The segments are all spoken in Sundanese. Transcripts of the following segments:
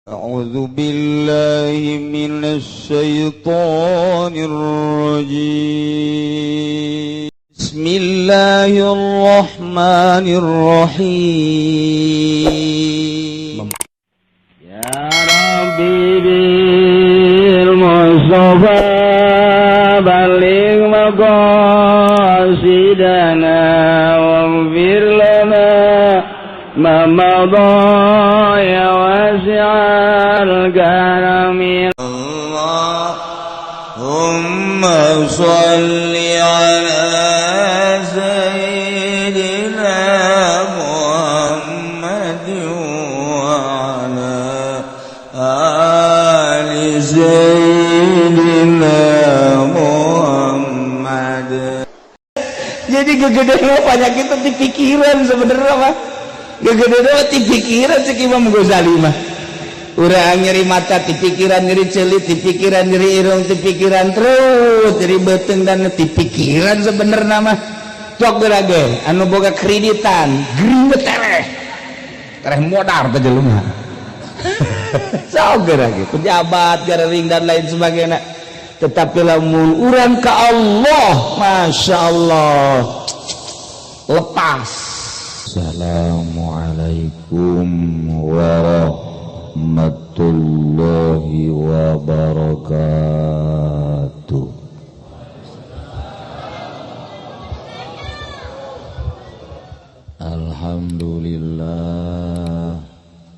أعوذ بالله من الشيطان الرجيم بسم الله الرحمن الرحيم يا ربي بالمصطفى بلغ مقاصدنا واغفر لنا ما مضى يا واسع الكرم اللهم صل على سيدنا محمد وعلى آل سيدنا Muhammad. Jadi gegedenya banyak itu di pikiran sebenarnya Pak. Gegedenya di pikiran si Imam Ghazali mah. Urang nyeri mata di pikiran, nyeri celit di pikiran, nyeri irung di pikiran, terus nyeri beteng dan di pikiran sebenarnya mah. Tok gerage anu boga kreditan geringet tereh modar teh jelema. Sok gerage pejabat garing dan lain sebagainya. Tetapi lamun urang ka Allah, Masya Allah lepas. Assalamualaikum warahmatullahi wabarakatuh. Alhamdulillah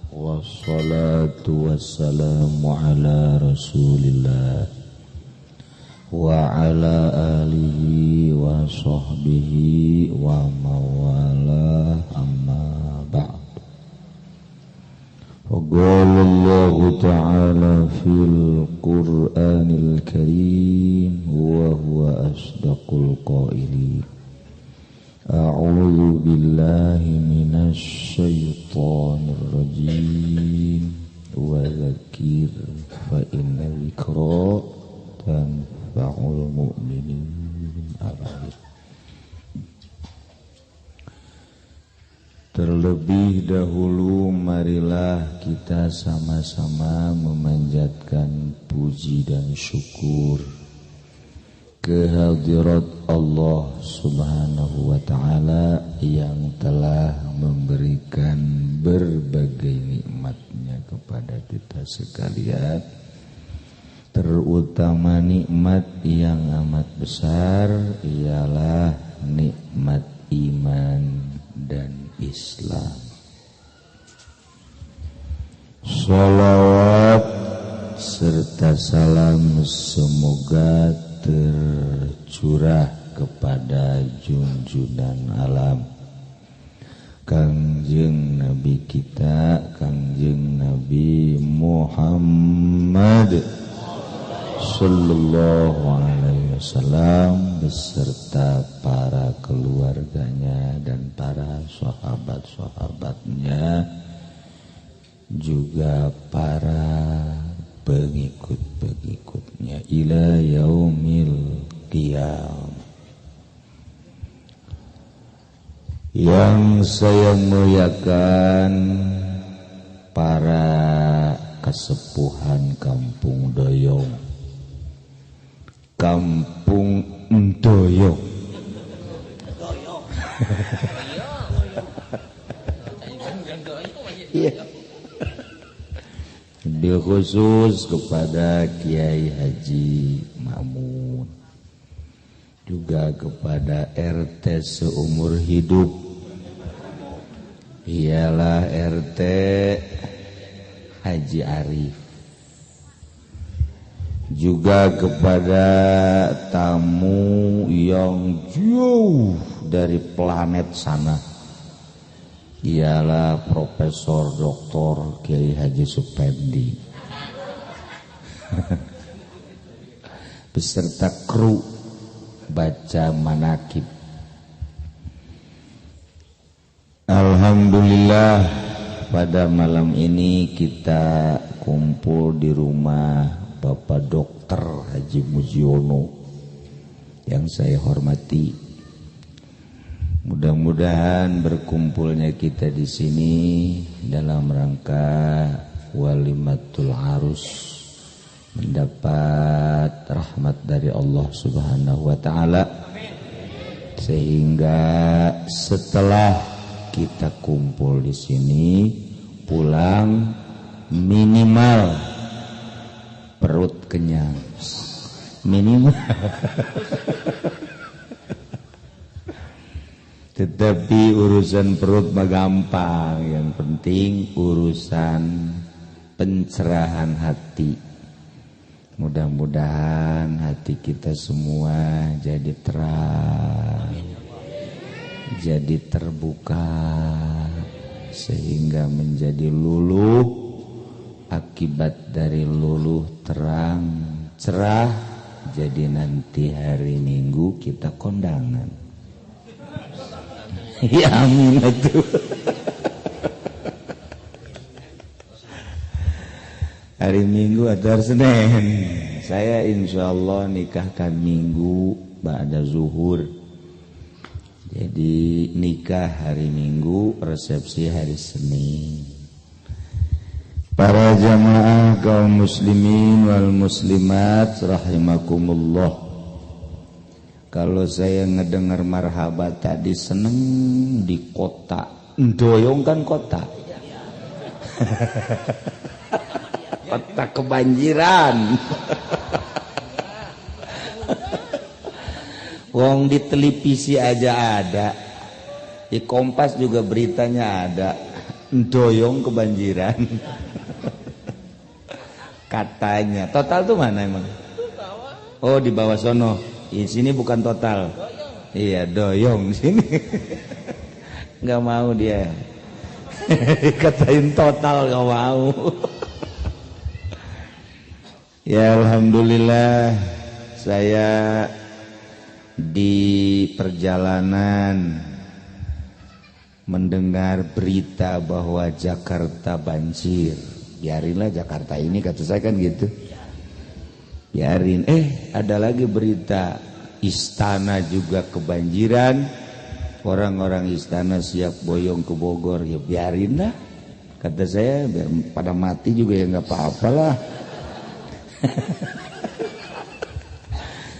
wassalatu wassalamu ala Rasulillah wa ala alihi wa sahbihi wa mawala amma ba'd. Faqala Allah ta'ala fil Qur'anil Karim wa huwa asdaqul qailin. A'udzu billahi minasy syaithanir rajim. Wa dzakir fa inna dzikra tanfa'ul mu'minin. Terlebih dahulu marilah kita sama-sama memanjatkan puji dan syukur kehadirat Allah Subhanahu wa ta'ala yang telah memberikan berbagai nikmatnya kepada kita sekalian, terutama nikmat yang amat besar ialah nikmat iman dan Islam. Salawat serta salam semoga tercurah kepada junjungan alam Kangjeng Nabi kita, Kangjeng Nabi Muhammad sallallahu alaihi wasallam beserta para keluarganya dan para sahabat-sahabatnya, juga para pengikut-pengikutnya ila yaumil qiyam. Yang saya muliakan para kesepuhan Kampung Doyong, Kampung Doyong. Bil khusus kepada Kiai Haji Mamun, juga kepada RT seumur hidup, ialah RT Haji Arif, juga kepada tamu yang jauh dari planet sana, ialah Profesor Dr. Kiai Haji Supendi beserta kru baca manakib. Alhamdulillah pada malam ini kita kumpul di rumah Bapak Dr. Haji Mujiono yang saya hormati. Mudah-mudahan berkumpulnya kita di sini dalam rangka walimatul arus, mendapat rahmat dari Allah Subhanahu wa taala, sehingga setelah kita kumpul di sini pulang minimal perut kenyang, minimal. Tetapi urusan perut mah gampang, yang penting urusan pencerahan hati. Mudah-mudahan hati kita semua jadi terang, jadi terbuka, sehingga menjadi luluh. Akibat dari luluh terang cerah, jadi nanti hari Minggu kita kondangan. Ya amin atuh. Hari Minggu atau hari Senin. Saya insya Allah nikahkan Minggu ba'da zuhur. Jadi nikah hari Minggu, resepsi hari Senin. Para jamaah kaum muslimin wal muslimat rahimakumullah. Kalau saya ngedengar marhabat tadi seneng di kota, doyong kan kota. Kota kebanjiran. Wong di televisi aja ada, di Kompas juga beritanya ada, doyong kebanjiran. Katanya, total tuh mana emang? Oh di bawah sono. Di sini bukan total. Iya, doyong sini. Nggak mau dia. Katain total nggak mau. Ya alhamdulillah, saya di perjalanan mendengar berita bahwa Jakarta banjir. Biarinlah Jakarta ini, kata saya kan gitu. Biarin. Ada lagi berita istana juga kebanjiran, orang-orang istana siap boyong ke Bogor. Ya biarin lah, kata saya, pada mati juga ya nggak apa-apalah.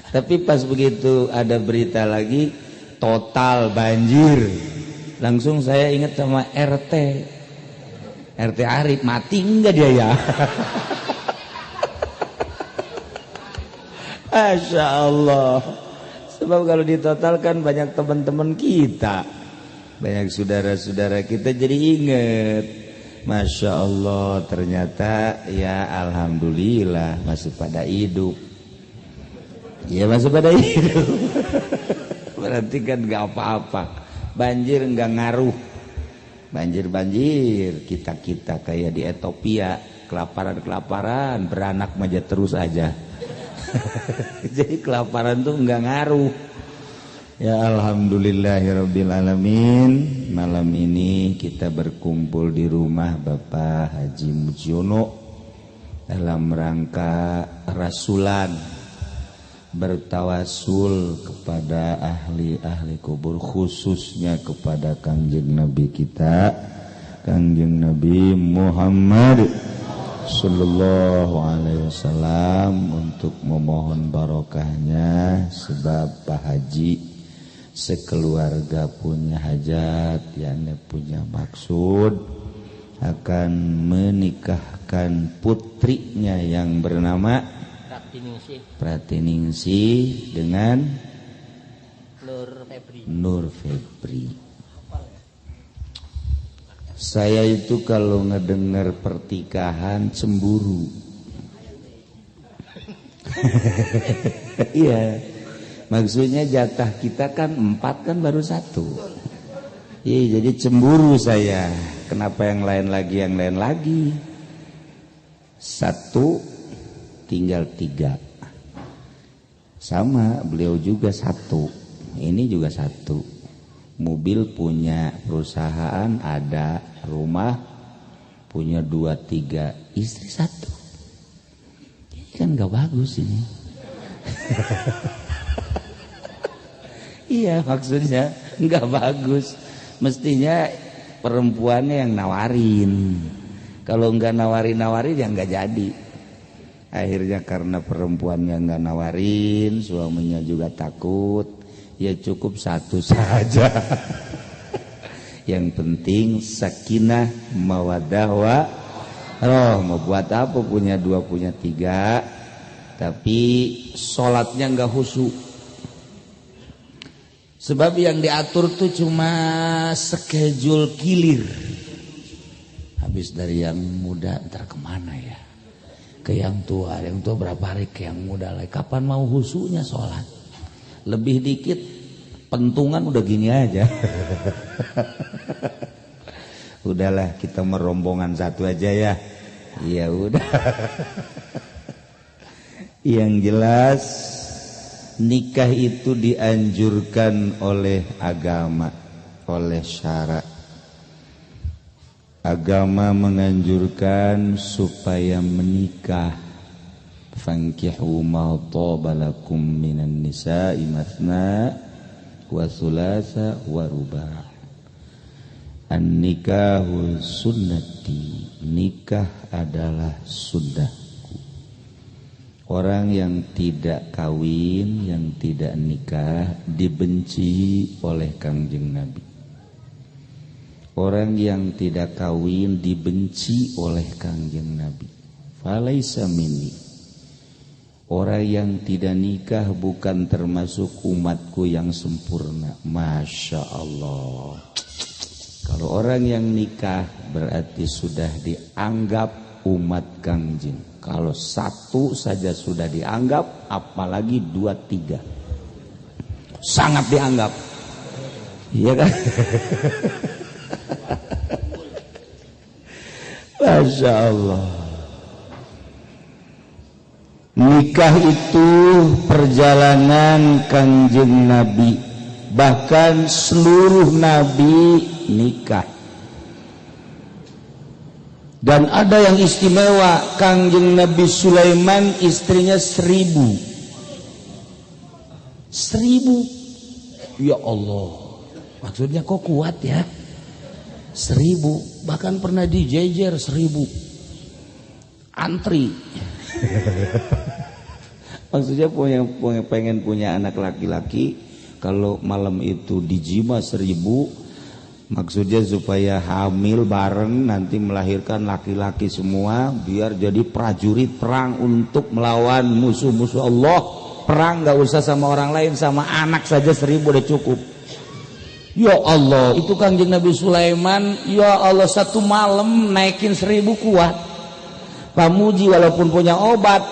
Tapi pas begitu ada berita lagi total banjir, langsung saya ingat sama RT Arif, mati enggak dia ya? Masya Allah. Sebab kalau ditotalkan banyak teman-teman kita, banyak saudara-saudara kita jadi ingat. Masya Allah, ternyata ya alhamdulillah masih pada hidup. Ya masih pada hidup. Berarti kan gak apa-apa. Banjir gak ngaruh. Banjir kita kayak di Ethiopia, kelaparan beranak aja terus aja. Jadi kelaparan tuh nggak ngaruh. Ya alhamdulillahirabbil alamin. Malam ini kita berkumpul di rumah Bapak Haji Mujiono dalam rangka rasulan, bertawasul kepada ahli-ahli kubur, khususnya kepada Kangjeng Nabi kita, Kangjeng Nabi Muhammad Sallallahu alaihi wasallam, untuk memohon barokahnya. Sebab Pak Haji sekeluarga punya hajat, yakni punya maksud akan menikahkan putrinya yang bernama Pratiningsi dengan Nur Febri. Saya itu kalau ngedengar pertikahan cemburu. Iya, maksudnya jatah kita kan 4, kan baru 1. Iya, jadi cemburu saya. Kenapa yang lain lagi? 1 tinggal 3. Sama, beliau juga 1. Ini juga 1. Mobil punya, perusahaan ada, rumah punya 2-3, istri 1. Ini kan gak bagus ini. Iya, maksudnya gak bagus. Mestinya perempuannya yang nawarin. Kalau nggak nawari-nawari ya nggak jadi. Akhirnya karena perempuannya nggak nawarin, suaminya juga takut, ya cukup satu saja. Yang penting sakinah mawaddah warahmah. Mau buat apa punya dua punya tiga, tapi sholatnya nggak khusyuk. Sebab yang diatur tuh cuma schedule kilir. Habis dari yang muda ntar kemana ya? Ke yang tua berapa hari ke yang muda lagi. Kapan mau khusyuknya sholat? Lebih dikit pentungan udah gini aja. Udahlah kita merombongan satu aja ya. Ya udah. Yang jelas nikah itu dianjurkan oleh agama, oleh syara. Agama menganjurkan supaya menikah. Fankihu ma taba lakum minan nisa'i mathna wa thulatha wa ruba'. An-nikahu sunnati. Nikah adalah sunnahku. Orang yang tidak kawin, yang tidak nikah dibenci oleh Kangjeng Nabi. Orang yang tidak kawin dibenci oleh Kangjeng Nabi. Falaisa minni. Orang yang tidak nikah bukan termasuk umatku yang sempurna. Masya Allah. Kalau orang yang nikah berarti sudah dianggap umat Kangjeng. Kalau satu saja sudah dianggap, apalagi dua tiga. Sangat dianggap. Iya kan? Masya Allah. Nikah itu perjalanan Kangjeng Nabi. Bahkan seluruh Nabi nikah. Dan ada yang istimewa, Kangjeng Nabi Sulaiman istrinya 1000. 1000. Ya Allah. Maksudnya kok kuat ya? 1000, bahkan pernah dijejer 1000 antri. Maksudnya pengen punya anak laki-laki, kalau malam itu dijima 1000, maksudnya supaya hamil bareng nanti melahirkan laki-laki semua, biar jadi prajurit perang untuk melawan musuh-musuh Allah. Perang gak usah sama orang lain, sama anak saja 1000 udah cukup. Ya Allah, itu Kangjeng Nabi Sulaiman, ya Allah satu malam naikin 1000 kuat. Pamuji walaupun punya obat,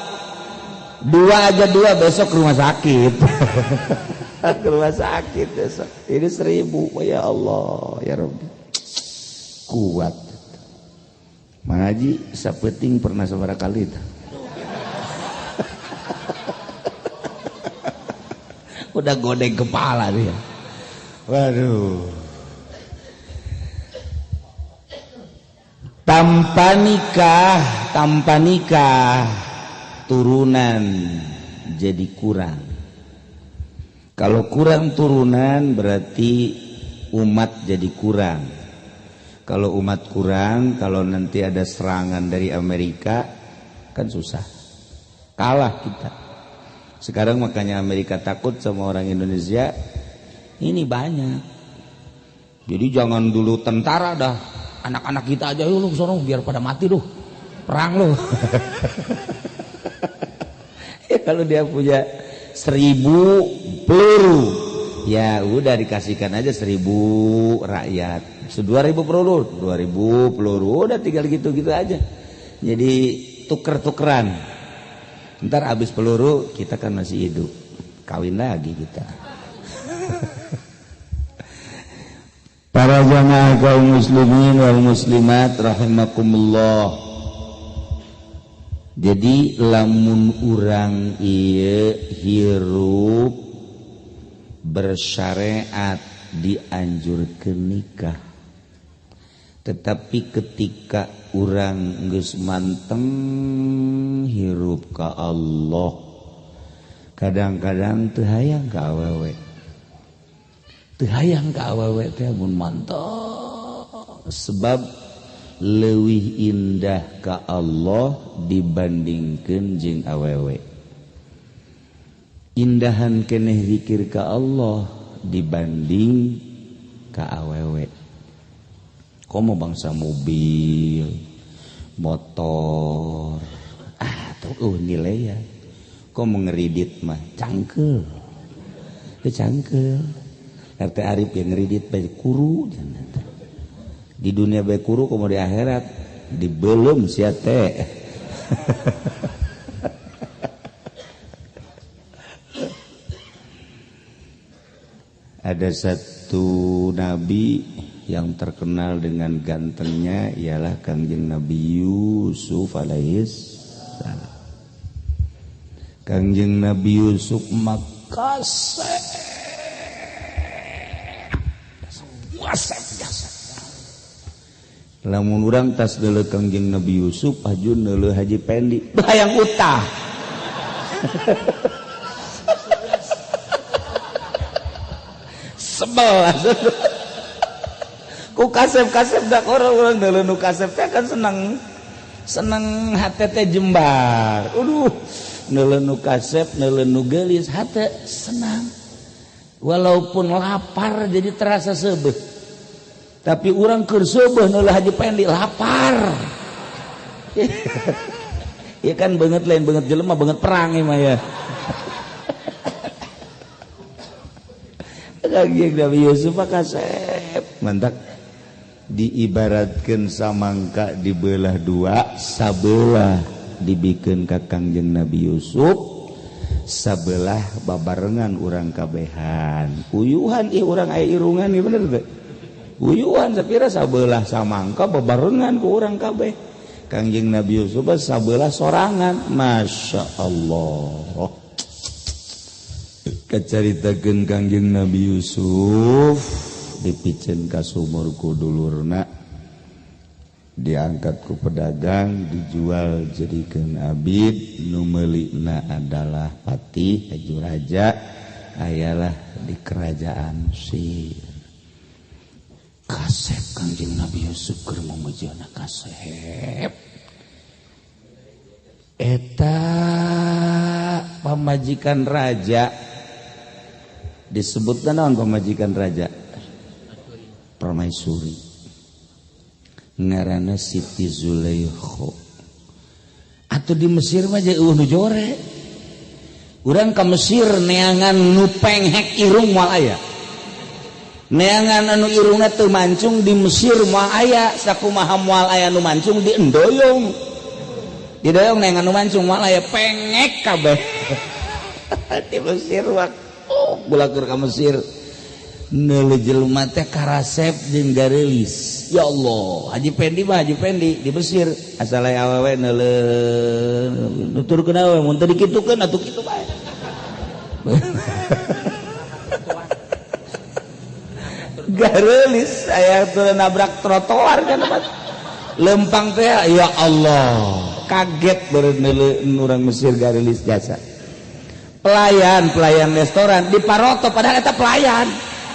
2 aja 2 besok ke rumah sakit. Ke rumah sakit besok. Ini 1000, ya Allah, ya Rabbi. Kuat. Mang Haji sapeting pernah seberapa kali itu. Udah godeng kepala dia. Waduh. Tanpa nikah turunan jadi kurang. Kalau kurang turunan berarti umat jadi kurang. Kalau umat kurang, kalau nanti ada serangan dari Amerika kan susah. Kalah kita. Sekarang makanya Amerika takut sama orang Indonesia. Ini banyak. Jadi jangan dulu tentara dah. Anak-anak kita aja yuk lu sono biar pada mati loh. Perang loh. Ya, kalau dia punya 1000 peluru, ya udah dikasihkan aja 1000 rakyat. 2000 peluru, 2000 peluru, udah tinggal gitu-gitu aja. Jadi tuker-tukeran. Ntar habis peluru kita kan masih hidup. Kawin lagi kita. Para jamaah kaum muslimin wal muslimat rahimakumullah. Jadi lamun urang ieu hirup bersyariat dianjurkeun nikah. Tetapi ketika urang geus manteng hirup ka Allah, kadang-kadang teu hayang ka awewe. Teu hayang ka awewe teh mun mantap. Sebab leuwih indah ka Allah dibandingkeun jeung awewe. Indahan keneh zikir ka Allah dibanding ka awewe. Komo bangsa mobil, motor, tuh nilai ya. Komo ngeridit mah cangkel, cangkel. RT Arif yang ngeridit baik kuru. Di dunia baik kuru, komo di akhirat dibelum sia teh. Ada satu nabi yang terkenal dengan gantengnya ialah Kangjeng Nabi Yusuf alaihissalam. Kangjeng Nabi Yusuf makasih biasa. Lamun urang tas deuleu Kangjeng Nabi Yusuf hajun deuleu Haji Pendi bayang utah. Sebel ku kasep-kasep dak orang deuleu nu kasep teh kan seneng hate teh jembar. Deuleu nu kasep deuleu nu geulis hate senang. Walaupun lapar jadi terasa seubeuh. Tapi urang keur seubeuh deuleu Haji Pendi lapar. Ya kan banget lain banget jelema banget perang mah ya. Kangjeng Nabi Yusuf kasep mantak diibaratkeun samangka dibelah dua, sabelah dibikeun ka Kangjeng Nabi Yusuf, sabelah babarengan urang kabehan. Uyuhan ieu urang aya irungan ieu bener teh. Uyuhan sapira sabelah samangka babarengan ku urang kabeh. Kangjeng Nabi Yusuf sabelah sorangan. Masya Allah. Kacaritakeun Kangjeng Nabi Yusuf dipicen ka sumur ku dulurna, diangkat ku pedagang, dijual jadikeun abid, nu meulina adalah patih haju raja, ayalah di kerajaan Mesir. Kasep Kangjeng Nabi Yusuf keur memujana kasep. Eta pamajikan raja disebutkan naon pamajikan raja? Permaisuri. Ngaranna Siti Zulaikha. Atuh di Mesir mah jadi nu jore. Urang ka Mesir neangan nu penghek irung moal aya. Neangan anu irungna teu mancung di Mesir moal aya, sakumaha moal aya nu mancung di Endoyong. Di Doyong neangan nu mancung moal aya pengek kabeh. Di Mesir waktu bulakur ka Mesir neuleuh jelema teh karasep jeung garelis. Ya Allah, Haji Pendi mah Haji Pendi di Mesir asal aya awewe neuleuh nuturkeun awewe mun teu dikitukeun atuh kitu bae. Garelis aya teu nabrak trotoar kan lempang teh ya Allah, kaget beureun neuleuh urang Mesir garelis jasa. Pelayan restoran di Paroto padahal eta pelayan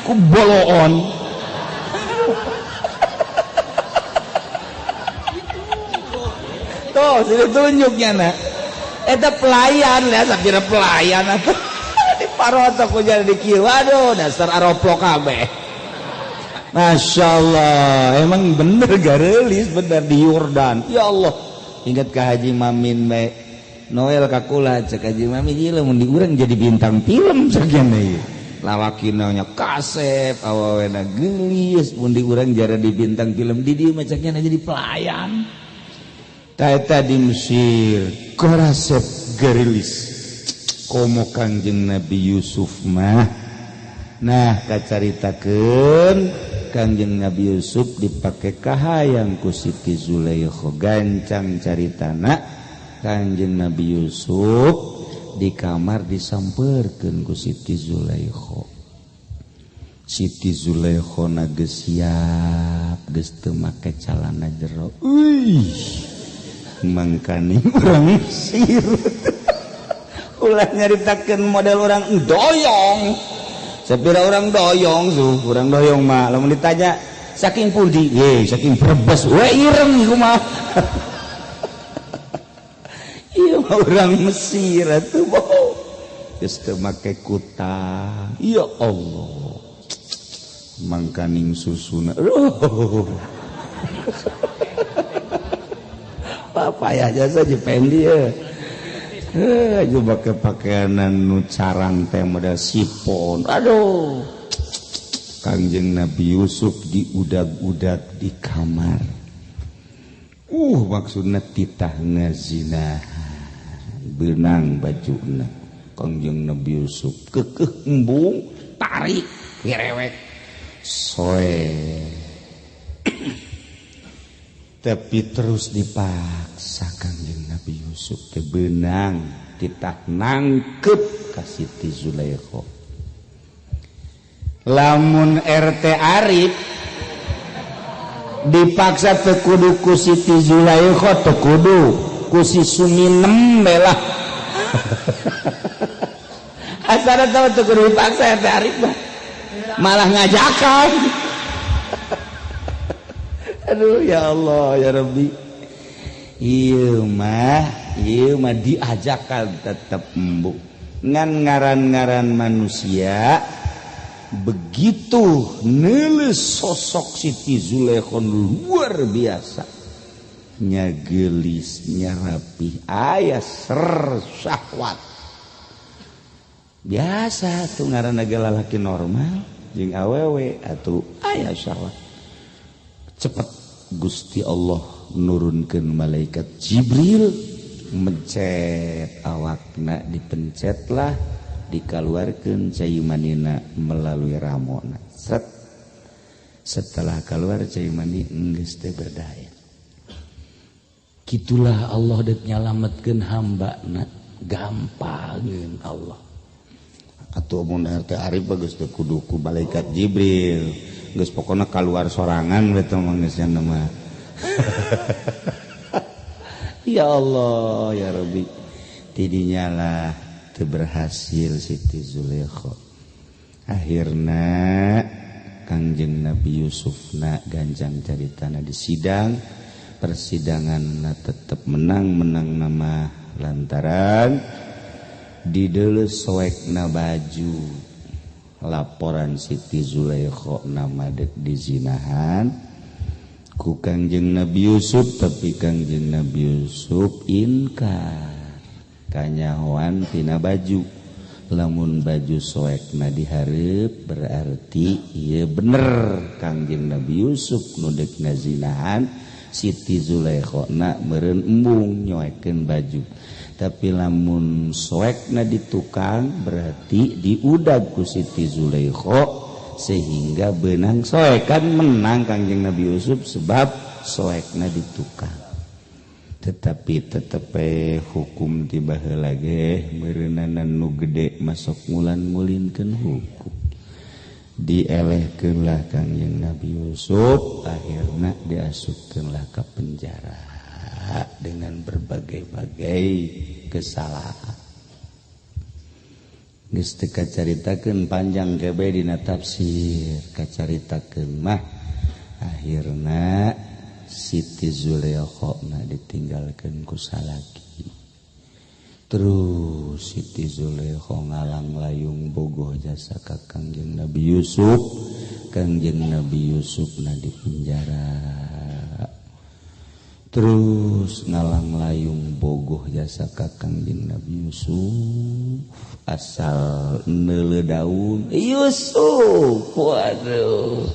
ku boloon. Tuh sini tunjuknya na eta pelayan lihat sakira pelayan atau di Paroto ku jadi di kieu. Waduh dasar aroplok kabeh. Masya Allah emang bener garelis bener di Yordan. Ya Allah ingat ka Haji Mamin bae Noel kakula cek Haji Mami ieu lamun di urang jadi bintang film sakieu lawakina nya kasep awawena geulis mun di urang jara di bintang film di dieu mah ceknya jadi pelayan. Ta eta di Mesir karasep garelis komo Kangjeng Nabi Yusuf mah. Nah kacaritakeun Kangjeng Nabi Yusuf dipake kahayang ku Siti Zulaikha gancang caritana. Kangjeng Nabi Yusuf di kamar disampeurkeun ku Siti Zulaikha. Siti Zulaikha na geus siap, geus teu make calana jero. Mangkani urang Mesir. Ulah nyaritakeun model orang doyong. Sapira orang doyong tuh, orang doyong mah lamun ditanya saking pundi saking Brebes ireng kumaha iya orang Mesir atuh boh geus teu make kutang ya Allah mangkaning susuna papaya jasa jependi ya aja pakai pakaianan nu carang teh model sipon aduh Kangjeng Nabi Yusuf diudag-udag di kamar maksudna titah ngazina benang bajuna Kangjeng Nabi Yusuf kekeh embung tarik wirewek soe tapi terus dipaksa Kangjeng Nabi Yusuf teh benang titah nangkep ka Siti Zulaikha lamun RT Arif dipaksa teu kudu ku Siti Zulaikha teu kudu ku si Suminem belah asana teu kudu dipaksa RT Arif malah ngajakan aduh ya Allah ya Rabbi ieu mah diajakan tetep embuk ngan ngaran-ngaran manusia begitu neuleus sosok Siti Zulaikha luar biasa nya geulis nya rapih aya ser syahwat biasa tuh ngaranna ge lalaki normal jeung awewe atuh aya syahwat cepet Gusti Allah nurunkeun malaikat Jibril mencet awakna dipencetlah dikaluarkeun caimanina melalui ramona set setelah keluar caimani geus teu berdaya kitulah Allah deuk nyalametkeun hambana gampangkeun Allah atuh mun RT Arif geus teu kudu ku malaikat Jibril geus pokona kaluar sorangan we teh geus mah ya Allah ya Rabbi tidinya lah teu berhasil Siti Zulaikha akhirna Kangjeng Nabi Yusufna ganjang caritana di sidang persidanganna tetep menang nama lantaran dideuleus soekna baju laporan Siti Zulaikha nama dek dizinahan ku Kangjeng Nabi Yusuf tapi Kangjeng Nabi Yusuf inkar kanyahoan tina baju lamun baju soekna dihareup berarti ieu bener Kangjeng Nabi Yusuf nu dek ngazinahan Siti Zulaikha na meureun embung nyoekeun baju tapi lamun soekna ditukang berarti diudag ku Siti Zulaikha sehingga benang soekan menang Kangjeng Nabi Yusuf sebab soekna ditukang tetapi tetep hukum tiba heula ge meureunana nu gede masuk ngulan-ngulinkeun hukum dielehkeunlah Kangjeng Nabi Yusuf akhirna diasupkeunlah ka penjara dengan berbagai-bagai kesalahan geus teu kacaritakeun panjang kebe dina tafsir kacaritakeun mah akhirna Siti Zulaikha ditinggalkeun ku salaki terus Siti Zulaikha ngalang layung bogoh jasa ka Kangjeng Nabi Yusuf Kangjeng Nabi Yusuf di penjara terus ngalang layung bogoh jasa ka Kangjeng Nabi Yusuf asal neuleuh daun Yusuf waduh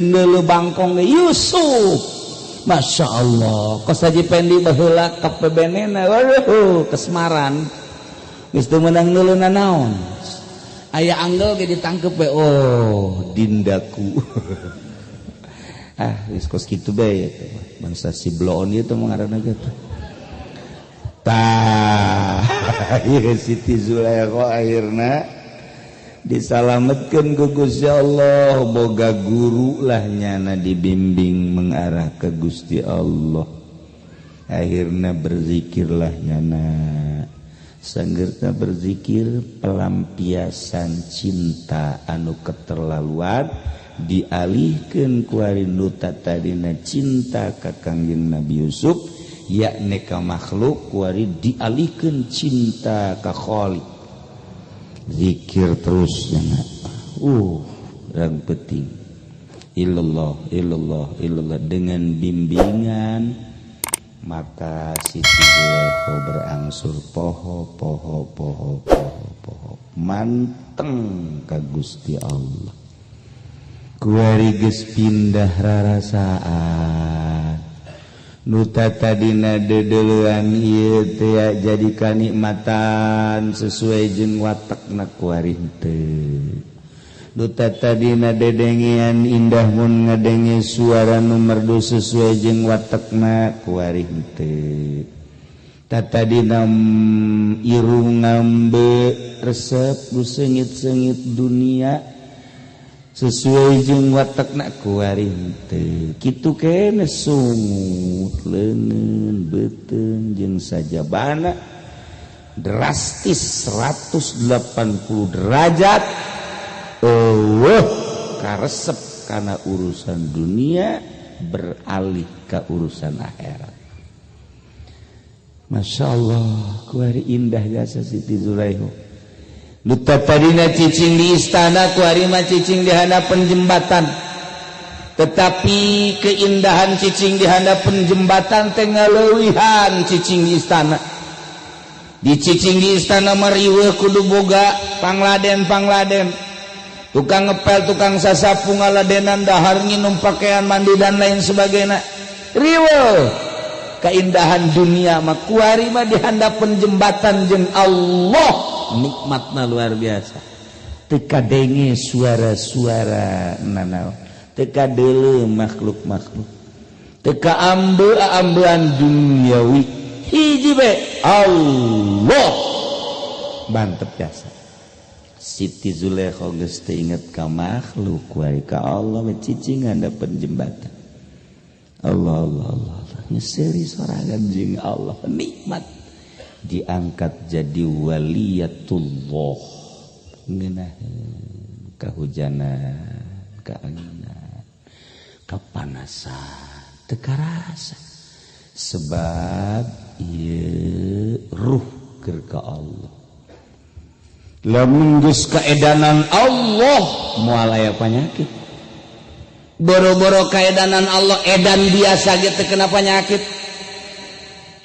neuleuh bangkong Yusuf Masya Allah kos haji pendi baheula ka pebenena waduh kesemaran geus teu meunang neuleuhna naon aya anggel ge ditangkep we oh dindaku wis kos kitu bae eta bangsa Sibloon ieu teh ngaranna gitu tah ieu Siti Zulaikha akhirna disalametkeun ku Gusti Allah boga guru lah nyana dibimbing mengarah ke Gusti Allah akhirna berzikirlah nyana sanggeurna berzikir pelampiasan cinta anu keterlaluan dialihkeun ku ari nu tadina cinta ka Kangjeng Nabi Yusuf yakni ka makhluk ku ari dialihkeun cinta ka Khaliq. Zikir terus jangan yang penting illallah illallah illallah dengan bimbingan maka Siti Zulaikha berangsur poho manteng ka Gusti Allah. Kuari geus pindah rarasaan nu tadina dedeleuan ieu teh jadi kanikmatan sesuai jeung watakna kuari teu. Nu tadina dedengean indah mun ngadenge suara nu merdu sesuai jeung watakna kuari teu. Tadina irung ngambe resep nu seungit-seungit dunia sesuai jeung watakna kuari teu. Kitu keneh sungut leungeun beuteung jeung sajabana drastis 180 derajat karesep karena urusan dunia beralih ke urusan akhirat. Masya Allah kuari indah jasa Siti Zulaikha. Duta tadina cicing di istana kuari mah cicing di hadapan jembatan. Tetapi keindahan cicing di hadapan jembatan teh ngaleuwihan cicing di istana. Di cicing di istana mariweuh kudu boga pangladen. Tukang ngepel, tukang sasapu ngaladenan dahar nginum pakaian mandi dan lain sebagainya. Riweuh keindahan dunia mah kuari mah di hadapan jembatan jeung Allah nikmatna luar biasa. Teu kadenge suara-suara nanaon, teu kadeuleuh makhluk-makhluk, teu kaambe-ambean duniawi. Hiji be Allah mantep biasa. Siti Zulaikha geus teu inget ka makhluk wae ka Allah we cicing handapeun jembatan. Allah ngeseuri sorangan jeung Allah nikmat diangkat jadi waliyatullah ngeunaheun kahujanan kaanginan kapanasan teu karasa sebab ieu ruh keur ka Allah. Lamun geus kaedanan Allah moal aya panyakit. Boro-boro kaedanan Allah edan biasa ge teu kena panyakit.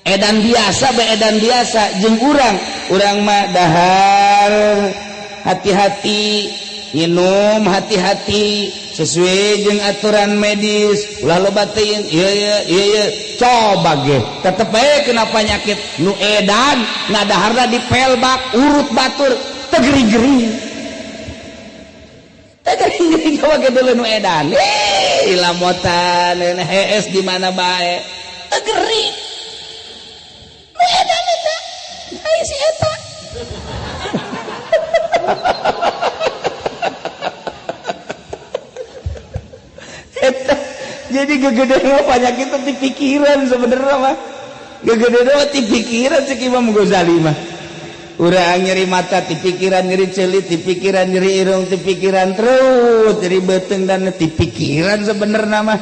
Edan biasa be edan biasa jeung urang mah dahar hati-hati minum hati-hati sesuai jeung aturan medis ulah loba teuing ieu coba ge tetep bae kena panyakit nu edan ngadaharna dipelbak urut batur tegeri-geri coba ge dulu nu edan ilamotan hees di mana bae tegeri nu edan eta ai si eta jadi gegede mah penyakit di pikiran sebenarnya mah gegede mah di pikiran cek Imam Ghazali mah urang nyeri mata di pikiran nyeri celit di pikiran nyeri irung di pikiran terus jadi beteng dan di pikiran sebenarnya mah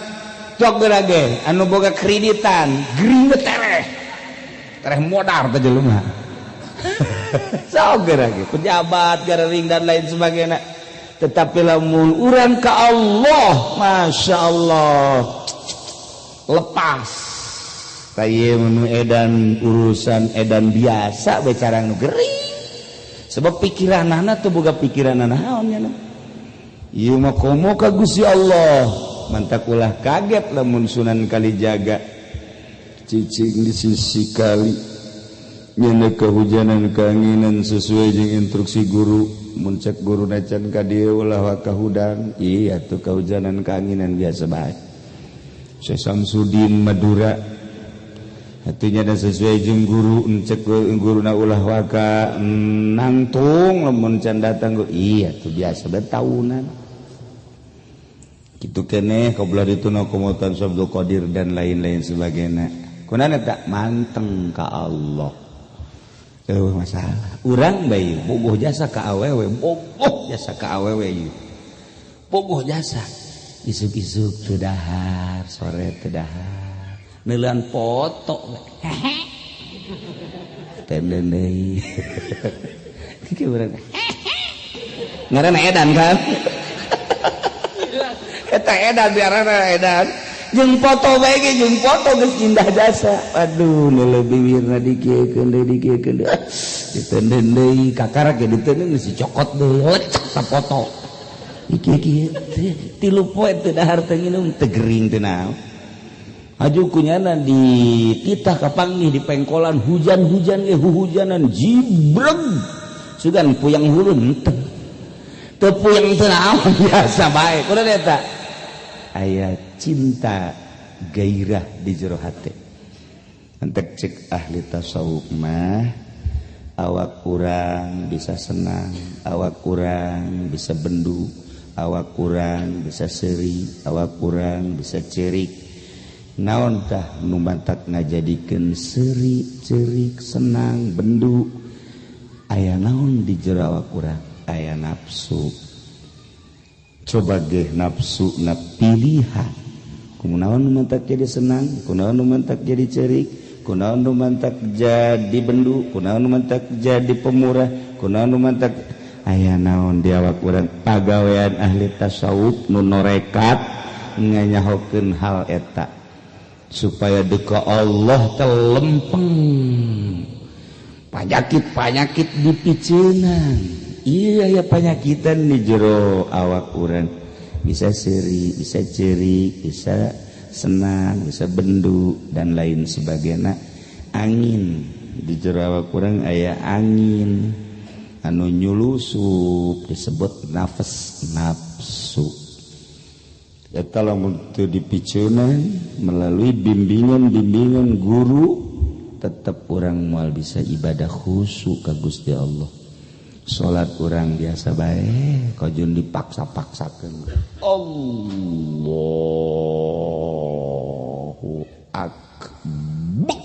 cok gerage anu boga kreditan gering tereh modar teh jelema sok gerage pejabat garering dan lain sebagainya. Tetapi lamun urang ka Allah Masya Allah lepas kaya menu edan urusan edan biasa bicara nu gering sebab pikiran anak tuh boga pikiran anak naonnya ieu mah komo ka Gusti Allah mantak ulah kaget lamun Sunan Kalijaga cicing di sisi kali nyana kehujanan keanginan sesuai dengan instruksi guru muncak guru nacan ka dieu ulah wa kahudan iya tuh kehujanan keanginan biasa bae Syekh Samsudin Madura hatinya ada sesuai jeung guru encek guruna ulah wa ka nangtung lamun can datang iya tuh biasa betahunan kitu keneh kabelah dituna komotan Abdul Qadir dan lain-lain sebagainya kunaon eta manteng ka Allah. Masalah urang bayi boboh jasa ka awewe boboh jasa ka awewe ieu bogoh jasa isuk-isuk teu dahar sore teu dahar neulean foto tenden deui kieu urang ngaranna edan kan eta edan biarana edan jeung foto bae ge jeung foto geus indah jasa aduh nu leuwih bibirna dikiekeun deui dikiekeun deui ditenden deui kakara ge ditenden geus dicokot deui lecek ta foto iki tilu poe teu dahar teu nginum teu gering teu naon aju kunyana di titah kapanggih di pengkolan hujan-hujan ge huhujanan jibreg sugan puyang hulun teu puyang teu naon biasa bae kunaon eta aya cinta gairah di jero hate entek cek ahli tasawuf mah awak kurang bisa senang awak kurang bisa bendu awak kurang bisa seri awak kurang bisa cerik naon tah nu mantak ngajadikeun seri cerik senang bendu aya naon di jero awak kurang aya nafsu coba ge nafsu na pilihan kunaon nu mantak jadi senang kunaon nu mantak jadi cerik kunaon nu mantak jadi bendu kunaon nu mantak jadi pemurah kunaon nu mantak aya naon di awak urang pagawean ahli tasawuf nu norekat nganyahokeun hal eta supaya deka Allah teh lempeng panyakit-panyakit dipiceunan iya ya panyakitan di jero awak urang bisa seri, bisa cerik, bisa senang, bisa bendu dan lain sebagainya. Angin di jero awak urang aya angin anu nyulusup disebut nafsu. Eta lamun teu dipiceunan melalui bimbingan guru tetap urang moal bisa ibadah khusyuk ka Gusti Allah. Salat urang biasa bae kajun dipaksa-paksakeun Allahu akbar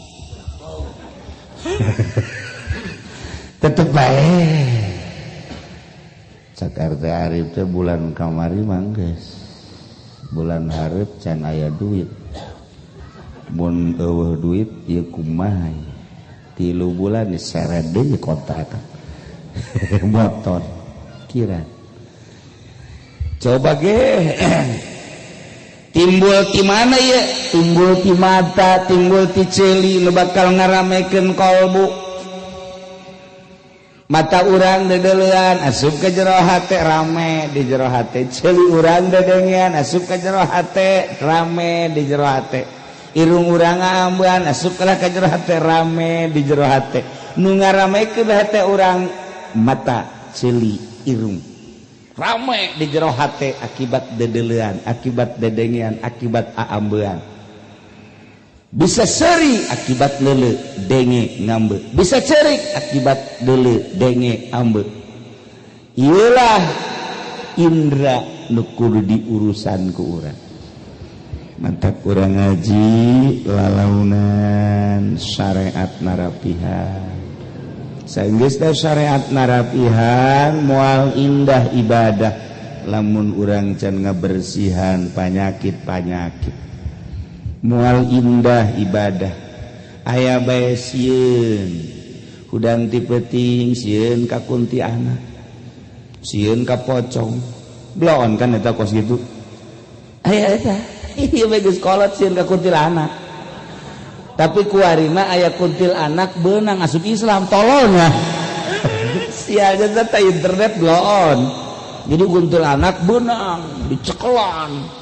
tetep bae Jakarta Arif teh bulan kamari manggeus bulan hareup can aya duit mun eueuh duit ieu kumaha 3 bulan diseret deui kontrak motor kira coba ge timbul ti mana ya timbul ti mata timbul ti ceuli nu bakal ngaramekeun kolbu mata urang dedeleuan asup ka jero hate rame di jero hate ceuli urang dedengean asup ka jero hate rame di jero hate irung urang ambean asup ka jero hate rame di jero hate nu ngaramekeun hate urang mata ceuli irung rame di jero hate akibat dedeleuan akibat dedengean akibat aambean bisa seri akibat leuleuh denge ngambe bisa cerik akibat leuleuh denge ambe ieulah indra nu kudu diurusan ku urang mantak urang ngaji lalaunan syariat narapihan saenggeus teh syariat narapihan moal indah ibadah lamun urang can ngabersihan panyakit-panyakit moal indah ibadah aya bae sieun hudang ti peuting sieun ka kuntilanak sieun ka pocong bloon kan eta kos gitu aya eta ieu bae geus kolot sieun ka kuntilanak tapi kuarina aya kuntilanak beunang asup Islam tololnya sia aja teh internet bloon jadi kuntilanak beunang dicekelan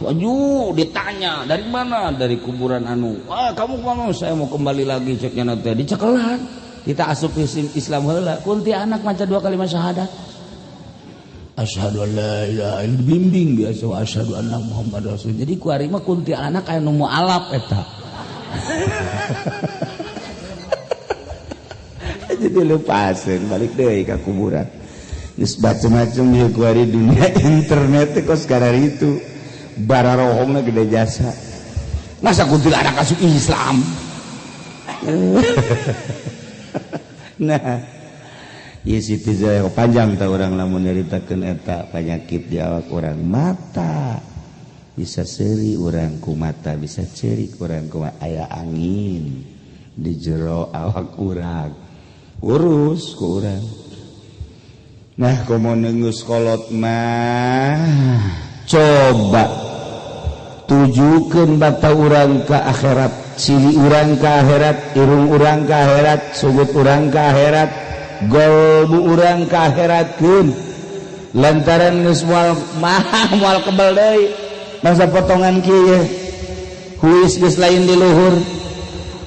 waju ditanya dari mana dari kuburan anu kamu kemana saya mau kembali lagi ceknya nanti dicekelan kita asup Islam heula kuntilanak maca 2 kalimat syahadat asyhadu an la ilaha illallah bimbing biasa asyhadu anna muhammadar rasul jadi kuarima kuntilanak aya nu mualaf eta jadi lepasin balik deh ke kuburan geus macam-macam ya kuari dunia internet kok sekarang itu bara rohongna gede jasa masa kuntilanak asup Islam nah Ieu Siti Zulaikha panjang ta urang lamun nyaritakeun eta panyakit di awak urang. Mata bisa seuri urang ku mata, bisa ceurik urang ku aya angin di jero awak urang. Urus ku urang. Nah, komo neungeus kolot mah coba tujukeun bata urang ka akhirat, cili urang ka akhirat, irung urang ka akhirat, sugut urang ka akhirat, golbu urang ka akhiratkeun. Lantaran geus moal kebal deui. Masa potongan kieu huis geus lain di luhur,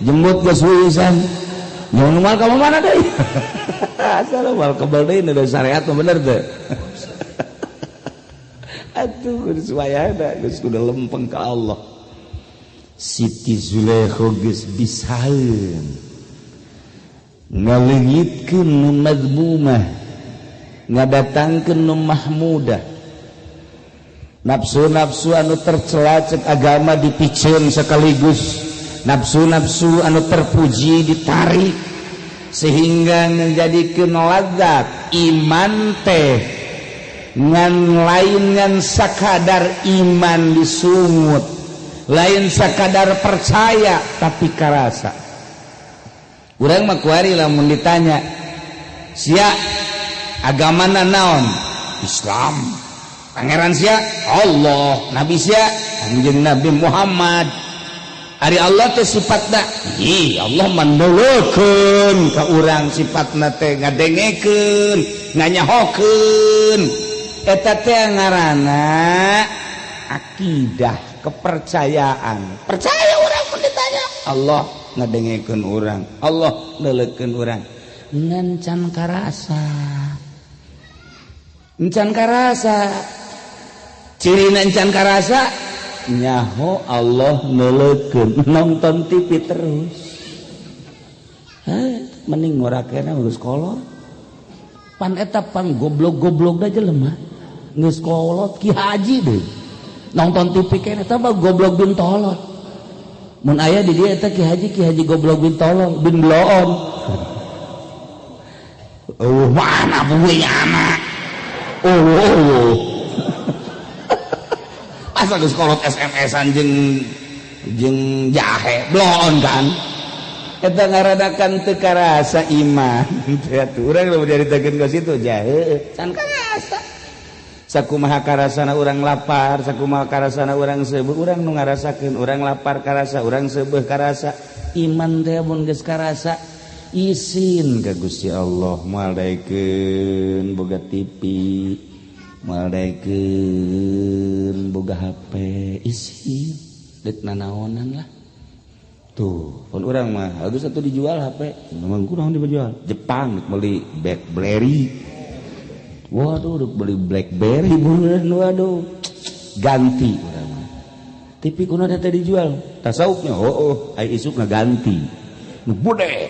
jembut geus huisan. Mun moal ka mana deui? Asal moal kebal deui da syariat mah bener teu. Atuh geus wayahna geus kudu lempeng ka Allah. Siti Zulaikha geus bisaeun ngaleungitkeun nu mazmumah, ngadatangkeun nu mahmudah. Nafsu-nafsu anu tercela cek agama dipiceun sekaligus, nafsu-nafsu anu terpuji ditarik sehingga menjadikeun ladzat iman teh ngan lain ngan sakadar iman disungut, lain sakadar percaya tapi karasa. Urang mah kuari lamun ditanya sia agamana naon? Islam. Pangeran sia Allah, nabi sia anjeun Nabi Muhammad. Ari Allah teh sifatna Allah manduleukeun ka urang, sifatna teh ngadengekeun, nganyahokeun. Eta teh ngaranna akidah, kepercayaan. Percaya urang mun ditanya Allah ngadengekeun urang, Allah neuleukeun urang. Ngan can karasa. Encan karasa. Cirina encan karasa nyaho Allah neuleukeun, nonton TV terus. Mending ngorakeuna geus kolot. Pan eta pan goblok-goblok da jelema. Geus kolot Ki Haji deui. Nonton TV keneh eta mah goblok bin tolot. Mun aya di dieu eta Ki Haji goblok bin tolol, bin bloon. Mana punya anak? Asa geus kolot SMS-an jeung jahe bloon kan. Eta ngaradakan teu karasa iman. Atuh urang lamun diaritakeun ka situ jahe can karasa. Sakumaha karasana urang lapar, sakumaha karasana urang seubeuh, urang nu ngarasakeun urang lapar karasa, urang seubeuh karasa. Iman teh mun geus karasa isin ka Gusti Allah, moal daekeun boga TV, moal daekeun boga HP, isin deuk nanaonan lah. Tuh, pun urang mah bagus atuh dijual HP. Memang kurang dijual. Jepang beli BlackBerry. Waduh, duk beli BlackBerry beneran waduh. Ganti urang mah. TV kunaon teh dijual? Tasawufnya ai isukna ganti. Nu bude.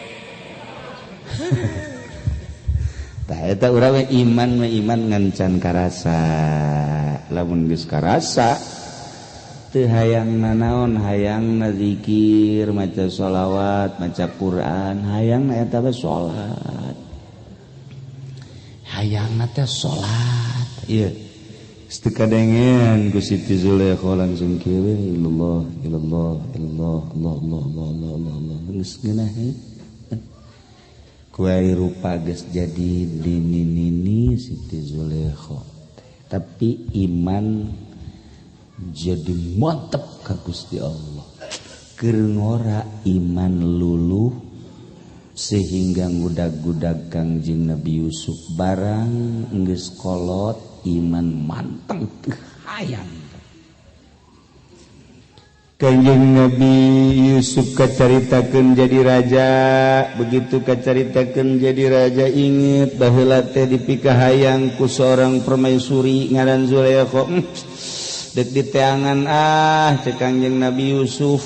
Tah eta urang iman ngan can karasa. Lamun geus karasa teu hayang nanaon, hayang zikir, maca sholawat, maca Quran, hayang eta teh salat. Hayang teh salat. Ieu teu kadengean ku Siti Zulaikha langsung kieu ilallah Allah geus geunah kuai rupa geus jadi nini Siti Zulaikha. Tapi iman jadi mantep ka Gusti Allah. Keur ngora iman luluh sehingga ngudag-gudag Kangjeng Nabi Yusuf barang geus kolot iman manteng teu hayang. Kangjeng Nabi Yusuf kacaritakeun jadi raja, begitu kacaritakeun jadi raja inget baheula teh dipikahayang ku seorang permaisuri ngaran Zulaikha. Dek diteangan cek Kangjeng Nabi Yusuf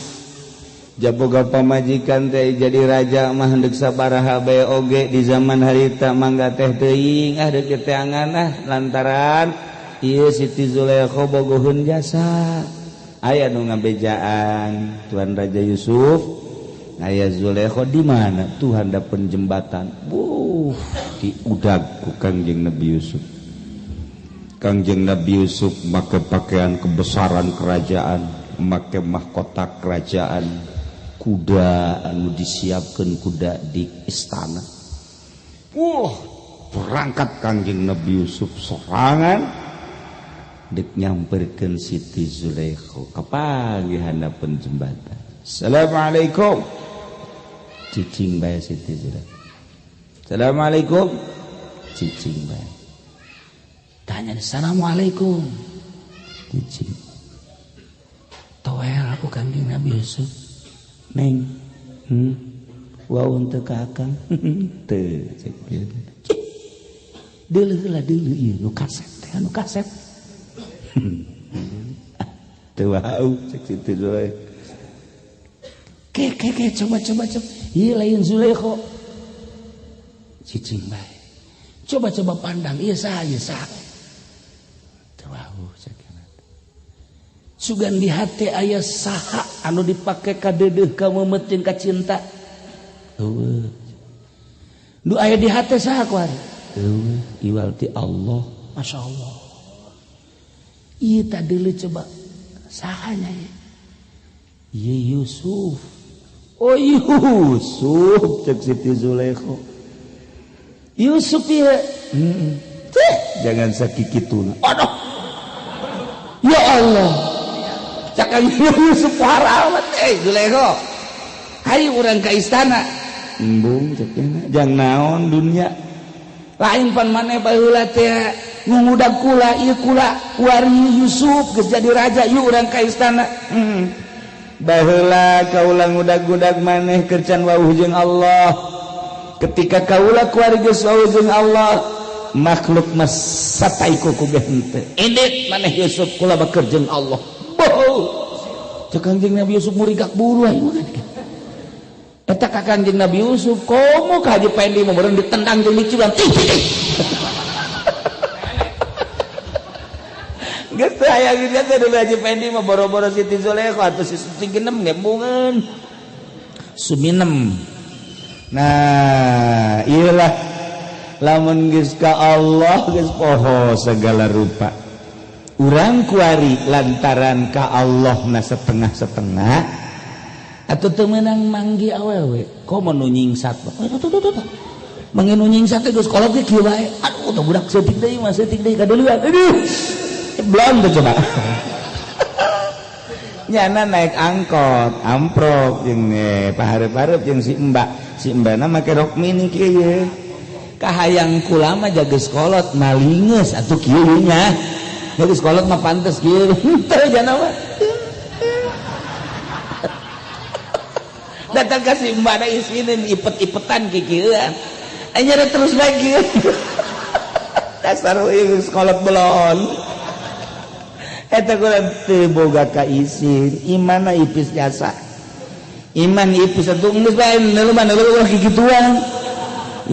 jaboga pamajikan teh jadi raja mah hendek sabaraha bae oge di zaman harita mangga teh teuing dek diteangan lantaran ieu Siti Zulaikha bogoheun jasa aya nu ngabejaan Tuan Raja Yusuf aya Zulaikha di mana tuh handapeun jembatan diudag ku Kangjeng Nabi Yusuf. Kangjeng Nabi Yusuf make pakaian kebesaran kerajaan, make mahkota kerajaan, kuda anu disiapkeun kuda di istana. Berangkat Kangjeng Nabi Yusuf sorangan dek nyamperkeun Siti Zulaikha kapanggihandapeun jembatan. Assalamualaikum. Cicing bae Siti Zulaikha. Assalamualaikum. Cicing bae. Tanya assalamualaikum. Cicing. Toel aku Kangjeng Nabi Yusuf. Neng. Waun teu ka akang. Teu cek kieu. Deuleu lah deuleu ieu nu kasep teh anu kasep. Teu wau cek Siti Zulaikha. Ke coba. Ieu lain Zulaikha. Cicing bae. Coba pandang ieu saha. Teu wau cek. Sugan di hati aya saha anu dipake ka deudeuh ka memeting ka cinta. Eueuh. Nu aya di hati saha kuari? Eueuh, iwal ti Allah. Masyaallah. Ieu tah deuleu coba sahanya ieu? Ieu Yusuf. Oh Yusuf cek Siti Zulaikha. Yusuf ieu. Jangan sakikituna. Aduh. Ya Allah. Cakang Yusuf haramat Zulaikha. Hayu urang ka istana. Embung cek jang naon dunya. Lain pan maneh baheula teh ngudak kula ieu kula wari Yusuf geus jadi raja ieu urang ka istana. Baheula kaula ngudag-gudag maneh keur can wawuh jeung Allah. Ketika kaula kuari geus wawuh jeung Allah, makhluk mas sataiko ku henteu. Indit maneh Yusuf kula baker jeung Allah. Boh. Cek Kangjeng Nabi Yusuf murigak buru aya. Eta ka Kangjeng Nabi Yusuf, komo ka Haji Pendi mah meureun ditendang jeung diciuan. Geus teu aya geus teh dulu Haji Pendi mah boro-boro Siti Zulaikha atuh si Suginem ngembungeun. Suminem. Nah, iyalah lamun geus ka Allah geus poho segala rupa. Urang kuari lantaran ka Allah na setengah-setengah atuh teu meunang manggi awewe. Komo nu nyingsat. Manggi nu nyingsat geus kolot ge kieu bae. Aduh tah budak seutik deui mah seutik deui kadeulean. Aduh. Belum tuh coba. Nyana naik angkot, amprok jeung pahareup-hareup jeung si Mbana make rok mini kieu. Kahayang kula mah jageus kolot malingeus atuh kieu nya. Jageus kolot mah pantes kieu. Teu jana mah. Datang ka si Mbana isinin ipet-ipetan kieuan. Anyar terus lagi. Dasar geus kolot belon. Eta kurang teu boga ka isin, iman ipis jasa. Iman ipis atuh geus bae neuleuh kikituan.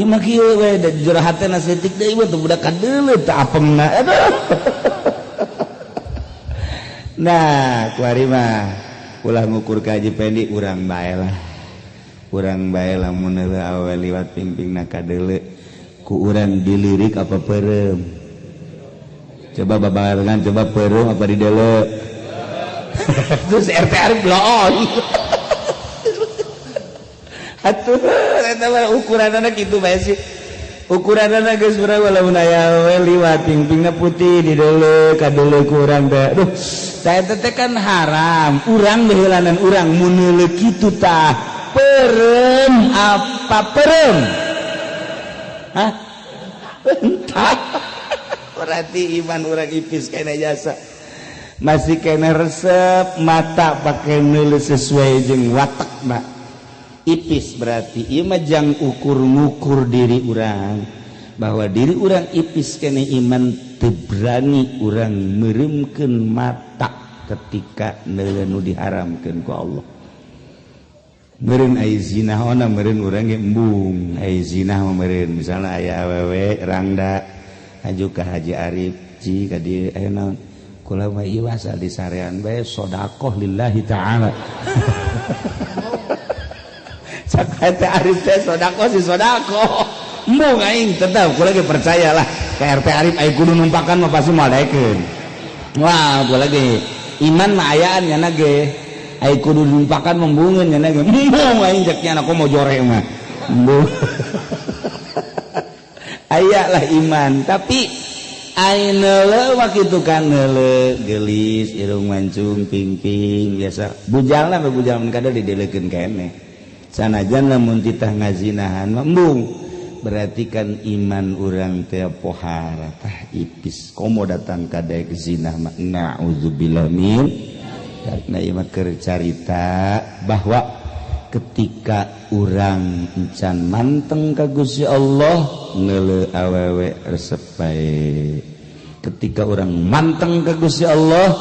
Ieu mah kieu we da jurah hatena seutik deui teh budak kadeuleu teh apemna. Nah, kuari mah ulah ngukur ka Haji Pendi urang bae lah. Urang bae lamun neuleuh awewe liwat pingpingna kadeuleu ku urang dilirik apa peureum. Coba babarengan, coba perum apa di dele. Terus RT bloon. Atuh eta mah ukuranna kitu bae sih. Ukuranna geus urang lamun aya we liwat pingpingna putih di dele ka dele ku urang teh. Duh, tah eta teh kan haram. Urang baheulanan urang mun neuleuh kitu tah pereum apa pereum? Hah? Entah. Berarti iman orang ipis kena jasa masih kena resep mata pakai neuleuh sesuai jeung watakna ipis. Berarti ieu mah jang ukur-ngukur diri urang bahwa diri urang ipis kena iman teu berani urang meureumkeun mata ketika neuleuh nu diharamkeun ku Allah. Meureun aya zina ona meureun urang ge embung aya zina mah meureun misalna aya awewe rangda aju ka Haji Arif ci ka dieu aya naon kula mah ieu asal disarean bae sedekah lillahi taala. Cak Arif teh sodako si sodako. Embung aing tetep kudu lagi percayalah ka RT Arif aya kudu numpakan mah pasti madaekeun. Wah, kudu lagi iman mah ayaan nya ge. Aya kudu numpakan membungeun nya ge. Embung aing cek nya mau jore mah. Embung. Aya lah iman, tapi aing neuleuh mah kitu kan neuleuh geulis irung mancung pingping biasa. Bujal mah bujal mun kada didelekeun keneh. Sanajan lamun titah ngazinahan mah embung. Berarti kan iman orang teh pohara tah ipis komo datang ka daek zina mah naudzubillah min karena ieu mah keur carita bahwa ketika urang encan manteng ka Gusti Allah neuleuh awewe resep bae ketika orang manteng ka Gusti Allah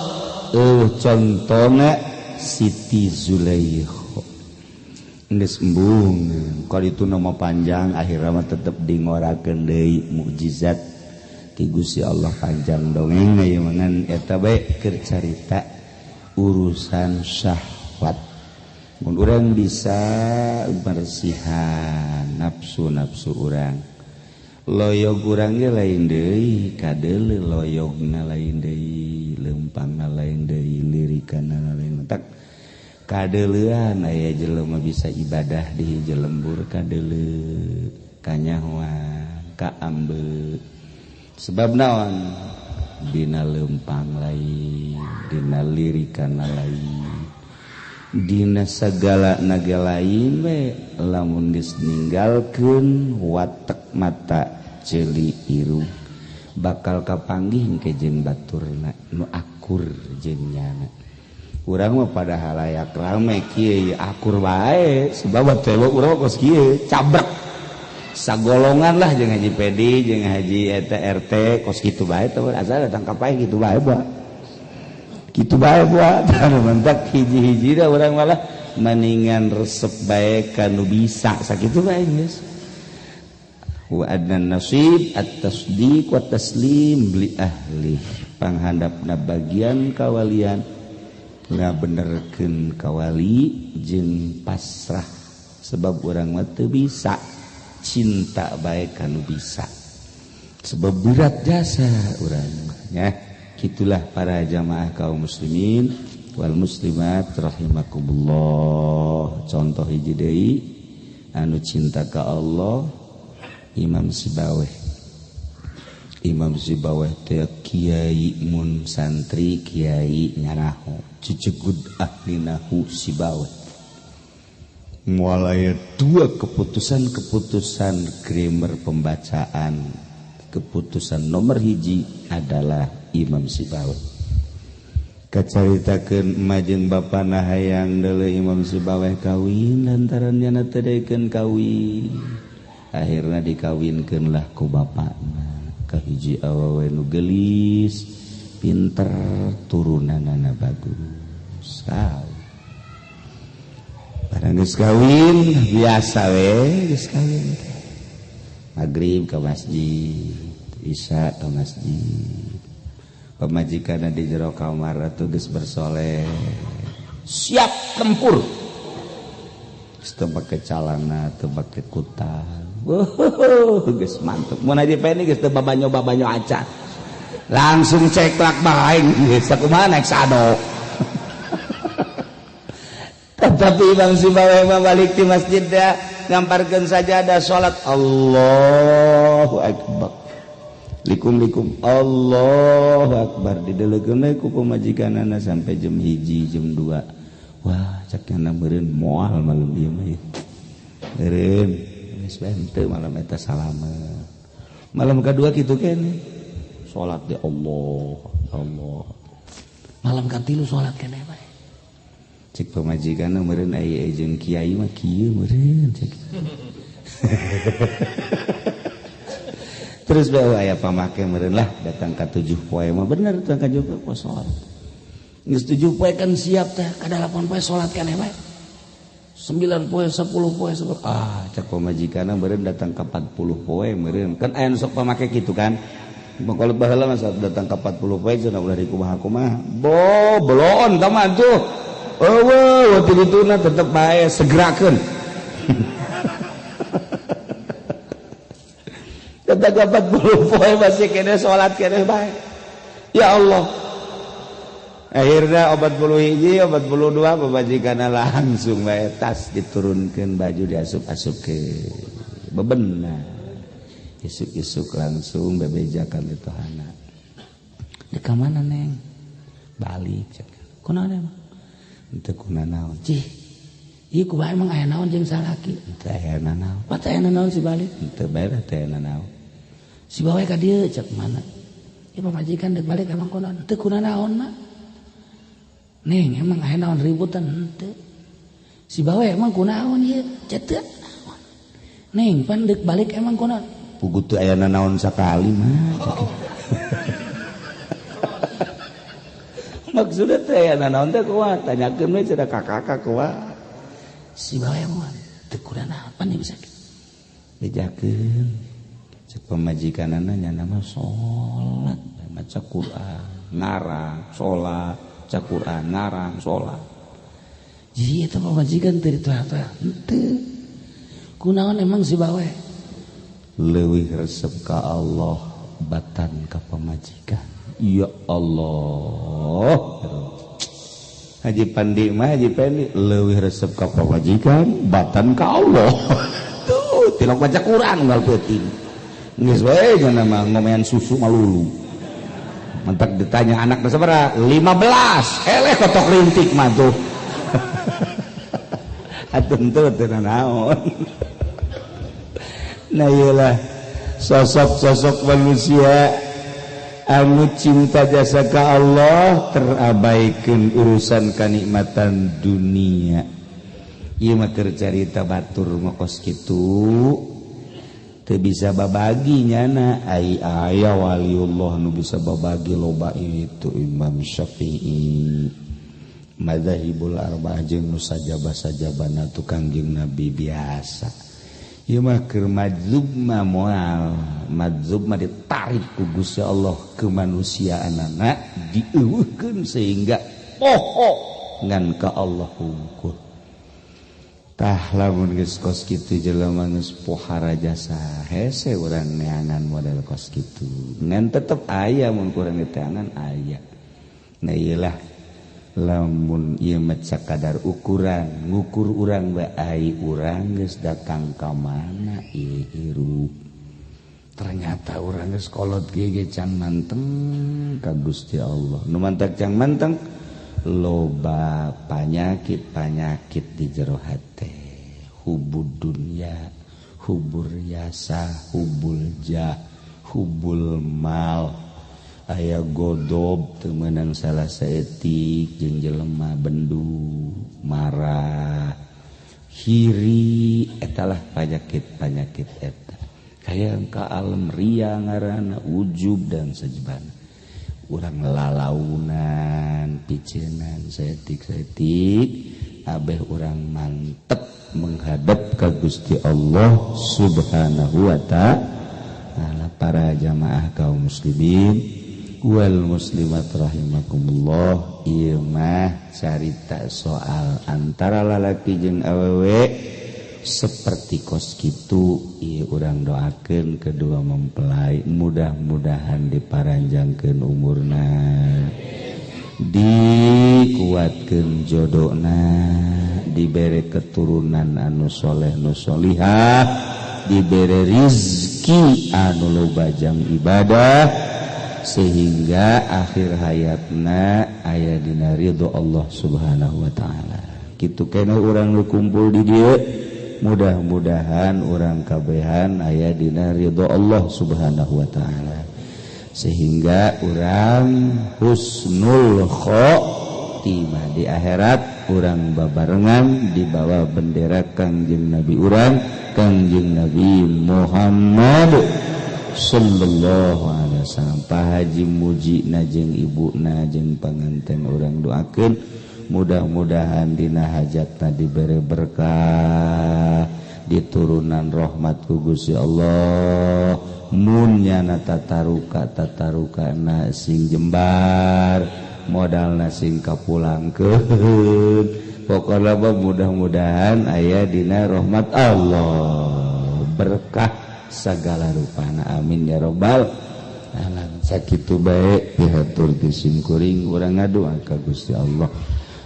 contona Siti Zulaikha geus embung kalau itu nama panjang akhirnya mah tetep dingorakeun deui mukjizat ti Gusti Allah panjang dongeng ieu mangan eta bae keur carita urusan syahwat mun urang bisa bersihan nafsu-nafsu urang loyog urang ge lain deui kadeuleu loyogna lain deui leumpangna lain deui lirikanna lain tak kadeleuan aya jelema bisa ibadah di hiji lembur kadeleu kanyahoan ka ambeuk sebab naon dina leumpang lain dina lirikanna lain dina sagala naga lain we lamun geus ninggalkeun watek mata ceuli irung bakal kapanggih engke jeung baturna nu akur jeung nyana urang mah pada halayak rame kieu akur bae sebab teh urang kos kieu cabrek sagolongan lah jeung Haji Pedi jeung Haji eta RT kos kitu bae teh asal datang ka pae kitu bae buat kitu bae buat anu mentak hiji-hiji da urang malah maningan resep bae kanu bisa sakitu bae geus wa adnan nasib at-tasdiq wa taslim li ahli panghandapna bagian kawalian ngabenerkeun kawali jeung pasrah sebab urang mah teu bisa cinta bae kanu bisa sebab berat jasa urang nya kitulah para jamaah kaum muslimin wal muslimat rahimakumullah contoh hiji deui anu cinta ka Allah Imam Sibaweh teh kiai mun santri kiai nyanaho cucugud ahli nahu Sibaweh mulai dua keputusan grammar pembacaan keputusan nomor hiji adalah Imam Sibaweh kacaritakeun majeng bapana hayang deuleu Imam Sibaweh kawin lantaran nyana teu daekeun kawin akhirna dikawinkeunlah ku bapana kahiji awewe nu geulis pinter turunanana bagus barang geus kawin biasa we geus kawin magrib ka masjid isya ka masjid pamajikanna di jero kamar atuh geus bersoleh siap tempur teu pake calana teu pake kutal geus mantep mun Haji Peni geus teu babanyo acan langsung ceklak bae geus kumaha naik sado tetapi Imam Sibaweh mah balik di masjid da ngamparkeun sajadah salat Allahu akbar likum Allahu akbar dideleukeun ku pamajikanana sampai jam 1 jam 2 wah cak nyana meureun moal malam ieu mah meureun geus bente malam eta salaman malam kedua kitu keneh salat di Allah malam katilu salat keneh bae cek pamajikanna meureun aya jeung kiai mah kieu meureun cek terus bae aya pamake meureun lah datang ka 7 poe mah bener datang ka 7 poe salat geus 7 poe kan siap teh ka 8 poe salat keneh bae 9 poe 10 poe cek pamajikanna meureun datang ka 40 poe meureun kan aya nu sok pamake kitu kan kalau baheula mah datang ka 40 poe cenah ulah dikumaha-kumaha belon taman tuh eueuh waktu dituna tetep bae segerakeun Kata 40 poe masih kena sholat kena baik. Ya Allah. Akhirnya 41 pabajikana langsung bae tas diturunkeun baju diasup-asup ke bebenah. Isuk-isuk langsung bebejakan di tohana. Di ka mana Neng? Balik cek. Kunaon emang? Teu kunaon. Cih. Ieu kumaha emang aya naon jeung salaki? Teu aya naon. Pat aya naon si balik? Teu bae teu aya naon. Si bawe ka dieu cek mana? Ieu pamajikan deuk balik emang kunaon? Teu kunaon mah. Neng emang aya naon ributan henteu. Si bawe emang kunaon ieu? Cetek. Neng pan deuk balik emang kunaon? Puguh teu aya naon sakali mah. Maksudna teh aya naon teh kumaha? Tanyakeun we cenah kakak kumaha. Si bawe emang teu kunaon pan ieu bisa. Bejakeun. Cek pamajikanana nya nama salat, maca Quran, ngarang, salat. Quran ngarang sholat. Jadi itu pamajikan teu dituah-tuah. Henteu. Kunaon emang si bawe? Leuwih resep ka Allah batan ka pamajikan. Ya Allah. Haji Pandi mah Haji Pendi leuwih resep ka pamajikan batan ka Allah. Tuh, tilok baca Quran unggal peuting. Geus wae nya nama ngomean susu malulu. Mentak ditanya anak sabaraha? 15. Eleh kotok rintik mah tuh. Atuh teu naon. Nah iyalah sosok-sosok manusia anu cinta jasa ka Allah terabaikeun urusan kanikmatan dunia. Ieu mah keur carita batur ngokos kitu. Teu bisa babagi nyana aya waliullah nu bisa babagi loba itu Imam Syafi'i madzhabul arba'ah jeung nu sajaba-sajabana tu Kangjeng Nabi biasa. Ieu mah keur madzhab mah moal, madzhab mah ditarik ku Gusti Allah ke manusiaanana dieuweuhkeun sehingga poho ngan ka Allah hungkul. Tah lamun geus kos kitu jelema geus pohara jasa hese urang neangan model kos kitu ngan tetep aya mun kurang diteangan aya. Nah iyalah lamun ieu mah kadar ukuran ngukur urang bae ai urang geus datang ka mana ieu hirup. Ternyata urang geus kolot ge can manteng ka Gusti Allah. Nu mantag can manteng loba panyakit di jero hate. Hubud dunya, hubur yasa, hubul jah, hubul mal. Aya godob teu meunang salah saeutik jeung jelema bendu, marah, hiri etalah panyakit-panyakit eta. Hayang ka alam ria ngaranna, ujub dan sajbana. Urang lalaunan, picenan, saeutik-saeutik abeh urang mantep menghadap ka Gusti Allah Subhanahu wa ta'ala. Para jamaah kaum muslimin wal muslimat rahimakumullah, ieu mah carita soal antara lalaki jeung awewe seperti kos kitu. Ieu urang doakeun kedua mempelai mudah-mudahan diparanjangkeun umurna, dikuatkeun jodona, dibere keturunan anu soleh nu solihah, dibere rizki anu loba jang ibadah, sehingga akhir hayatna aya dina ridho Allah Subhanahu wa ta'ala. Kitu kena urang nu kumpul di dieu, mudah-mudahan urang kabehan aya dina ridho Allah Subhanahu wa ta'ala, sehingga urang husnul khotimah di akhirat, urang babarengan di bawah bendera Kangjeng Nabi urang, Kangjeng Nabi Muhammad sallallahu alaihi wasallam. Pak Haji mujina jeung ibuna jeung panganten urang doakeun mudah-mudahan dina hajatna dibere berkah, diturunan rahmat ku Gusti Allah, mun nyana tatarukana sing jembar, modalna sing kapulangkeun, pokoknya mudah-mudahan aya dina rahmat Allah berkah segala rupana amin ya robbal alamin sakitu bae pihatur disimkuring urang ngadoa ka Gusti Allah.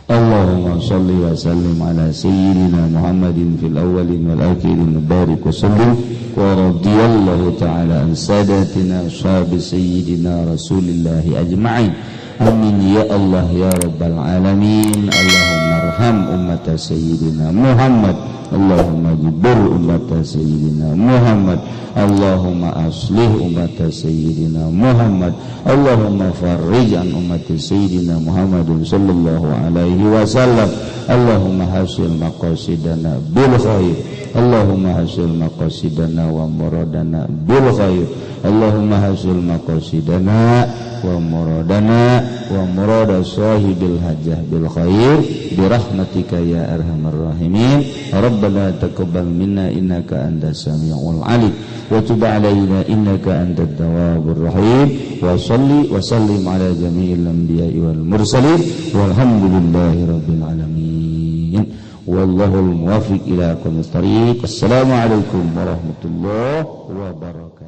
Allahumma shalli wa sallim ala sayyidina Muhammadin fil awwalin wal akhirin barik wa sallim wa radiyallahu ta'ala an sadatina ashabi sayyidina Rasulillah ajma'in amin ya Allah ya rabbal alamin. Allahumma arham ummat sayyidina Muhammad, Allahumma jibur ummat sayyidina Muhammad, Allahumma aslih ummat sayyidina Muhammad, Allahumma farrij an ummat sayyidina Muhammadin sallallahu alaihi wasallam. Allahumma hasil maqasidana bil khair, Allahumma hasil maqasidana wa muradana bil khair, Allahumma hasil maqasidana wa muradana wa murada sahibil hajjah bil khair bi rahmatika ya arhamar rahimin. Rabbana taqabbal minna innaka antas samiul alim wa tub alaina innaka antat tawwabur rahim. Wa shalli wa sallim ala jami'il anbiya'i wal mursalin walhamdulillahi rabbil alamin. Wallahul muwaffiq ila aqwamit thariq. Assalamualaikum warahmatullahi wabarakatuh.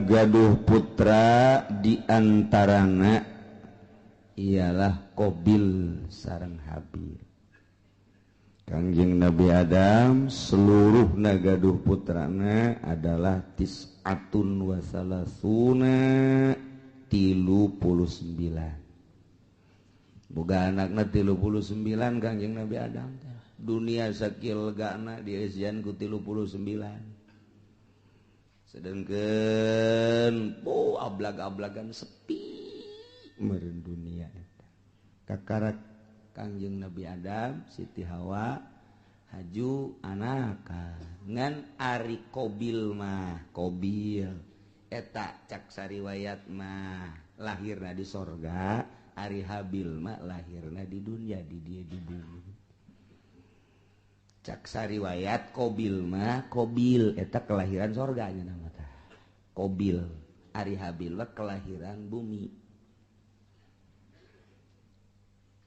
Gaduh putra diantarana ialah Qabil sareng Habil. Kangjeng Nabi Adam seluruh gaduh putrana adalah tis'atun wa salasuna 39. Boga anakna 39 Kangjeng Nabi Adam. Dunia sakil legana diesian ku 39. Sedengkeun ablag-ablagan sepi meureun dunia eta. Kakarak Kangjeng Nabi Adam, Siti Hawa, haju anakan ngan ari Qabil mah Qabil eta cak sariwayat mah lahirna di sorga, ari Habil mah lahirna di dunia di dia di bumi. Cak sariwayat Qabil mah Qabil eta kelahiran sorganya nama tah. Qabil ari Habil mah kelahiran bumi.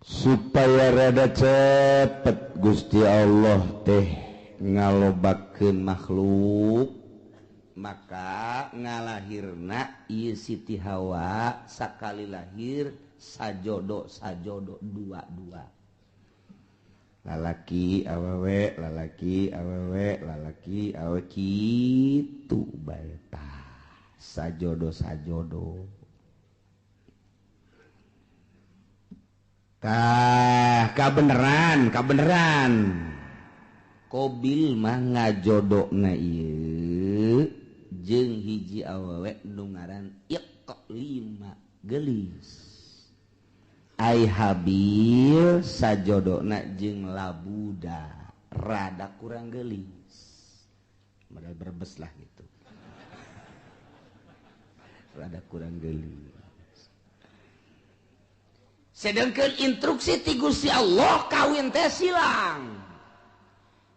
Supaya rada cepet Gusti Allah teh ngalobakeun makhluk, maka ngalahirna ieu Siti Hawa sakali lahir sajodo dua-dua. Lalaki awewe, lalaki awewe, lalaki awe kitu bae tah. Sajodo. Kabeneran Qabil mah ngajodokna ieu jeung hiji awewe nu ngaran Iqlima gelis. Ai Habil sajodona jeung Labuda rada kurang gelis. Modal berbes lah gitu. Rada kurang gelis. Sedangkan instruksi ti Gusti Allah kawin teh silang.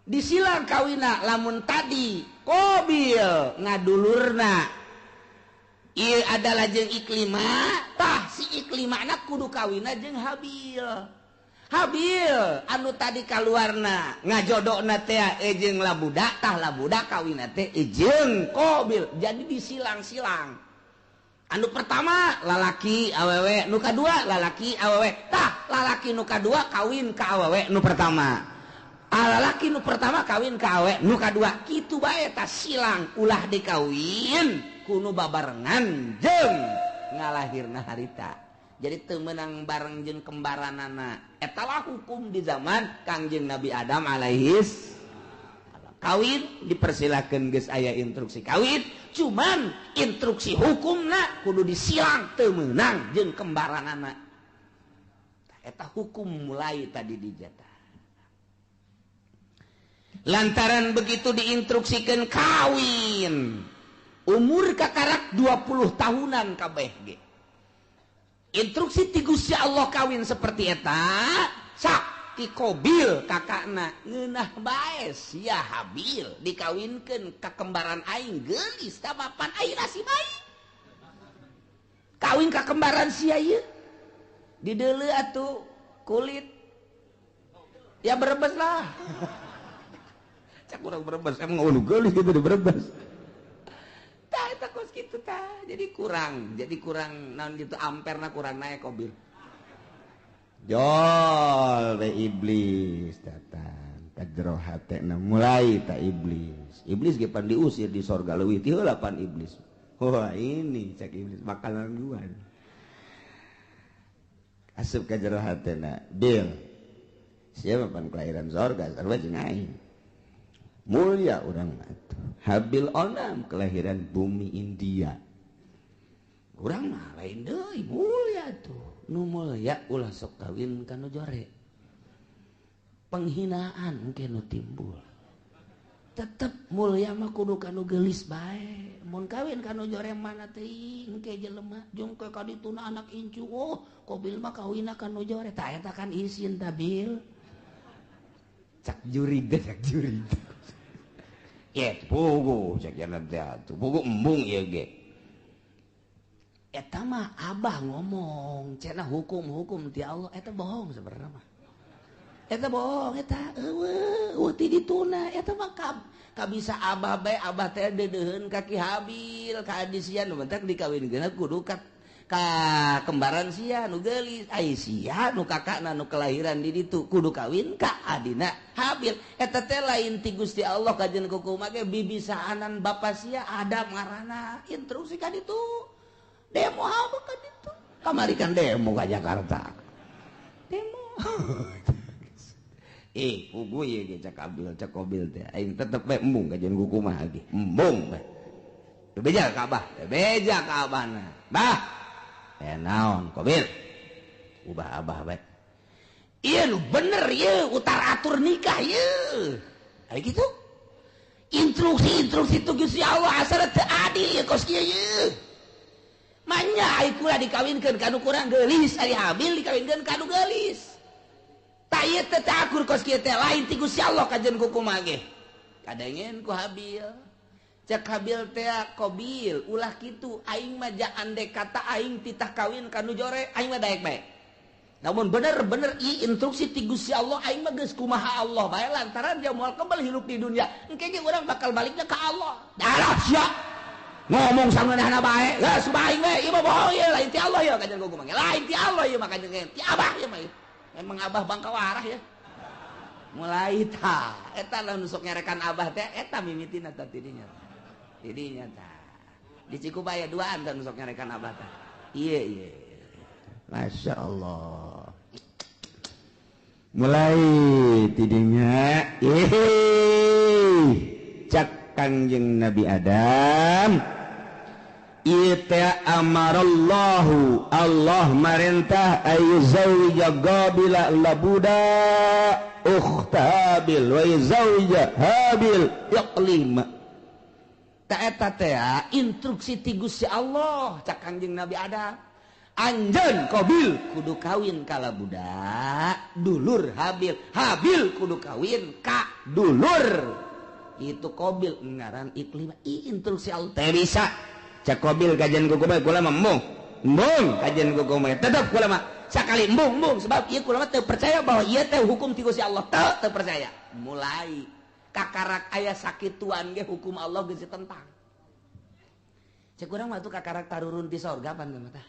Disilang kawina lamun tadi Qabil ngadulurna ieu adalah jeung Iklima, tah si Iklimana kudu kawina jeung Habil. Habil anu tadi kaluarna ngajodokna teh jeung Labuda, tah Labuda kawina teh jeung Qabil. Jadi disilang-silang. Anu pertama lalaki awewe, nu kadua lalaki awewe. Tah lalaki nu kadua kawin ka awewe nu pertama. Lalaki nu pertama kawin ka awewe nu kadua. Kitu bae tah silang ulah dikawin kuno babarengan jeung ngalahirna harita. Jadi teu meunang bareng jeung kembaranana. Eta lah hukum di zaman Kangjeng Nabi Adam alaihis. Kawin dipersilakan geus aya instruksi kawin, cuman instruksi hukumna kudu disilang teu meunang jeung kembaranana. Eta hukum mulai tadi dijatah. Lantaran begitu diinstruksikan kawin, umur kakarak 20 tahunan kabeh ge. Instruksi ti Gusti Allah kawin seperti eta, sak ti Qabil kakakna ngeunah bae sia Habil dikawinkeun ka kembaran aing geulis ka mapan ayeuna si bae. Kawin ka kembaran sia ieu. Dideuleu atuh kulit Ya Brebes lah. Cak kurang Brebes, emang ulu gelis gitu di Brebes. Tah eta kos kitu tah. Jadi kurang naon gitu amperna kurang naik mobil. Jol we iblis datang ka jero hatena mulai ta iblis. Iblis ge pan diusir di sorga leuwih ti heula pan iblis. Wah ini cak iblis bakalan gua. Asup ka jero hatena, Bil. Siapa pan kelahiran sorga sarua jeung aing. Mulia urang atuh. Habil onam kelahiran bumi India. Urang mah lain deui mulia tuh. Nu mulia ulah sok kawin ka nu jore. Penghinaan engke nu timbul. Tetep mulia mah kudu ka nu geulis bae. Mun kawin ka nu jore mana teuing engke jelema jeung ka kadituna anak incu. Oh, kobil mah kawinna ka nu jore. Tah eta kan isin tah Bil. Cak juri deh, cak juri. Ya, pugu cak jangan teh. Pugu embung ieu ge. Eta mah abah ngomong, cenah hukum-hukum ti Allah eta bohong sebenarnya mah. Eta bohong eta eueuh ti dituna eta mah ka bisa abah bae abah teh deudeuheun ka Ki Habil ka adi sia nu mentek dikawinkeun kudu ka kembaran sia nu geulis ai sia nu kakakna nu kelahiran di ditu kudu kawin ka adina Habil eta teh lain ti Gusti Allah kajeun kumaha ge bibisaanan bapa sia ada ngaranna instruksi ka ditu demo apa kan itu kamari kan demo ke Jakarta demo pugu ieu ge cak Abil teh aing tetep bae embung kajian kumaha ge embung bae beja ka abahna bah naon Qabil ubah abah bae ieu nu bener ieu utar atur nikah ieu ari kitu instruksi itu Gusti Allah asal teu adil ieu kos kieu ieu manya ai kula dikawinkeun ka nu kurang geulis ari Habil dikawinkeun ka nu geulis tah ieu teh akur kos kieu teh lain ti Gusti Allah kajeun kumaha ge kadengen ku Habil cek Habil teh Qabil ulah kitu aing mah ja ande kata aing titah kawin ka nu jore aing mah daek bae namun bener-bener ieu instruksi ti Gusti Allah aing mah geus kumaha Allah bae lantaran dia moal kembali hidup di dunia engke ge urang bakal baliknya ka Allah darah sia ngomong sangeunahna bae geus bae we ieu mah bohong ieu lain ti Allah ya kajeun kumaha lain ti Allah ieu mah kajeun ti Abah ieu mah emang Abah bangkawarah ya mulai tah eta lamun sok ngerekan Abah teh eta mimitina tah tidinya tah di Cikubaya duaan tah sok ngerekan Abah tah iya Masya Allah mulai tidinya cak Kangjeng Nabi Adam ita amarallahu Allah marintah ayyuzawija Qabila labuda ukhtabil wa yuzawija Habil yaqlima ta eta teh instruksi ti Gusti Allah cak Kangjeng Nabi Adam anjeun Qabil kudu kawin ka labuda dulur Habil kudu kawin ka dulur itu Qabil ngaran iklima instruksi Allah teh bisa cak Qabil kajian kumaha kula mah embung kajian kumaha tetep kula mah sakali embung sebab ieu kula mah teu percaya bahwa ieu teh hukum ti Gusti Allah teu percaya mulai kakarak aya sakituan ge hukum Allah geus ditentang cek urang mah tuh kakarak tarurun ti sorga pan teh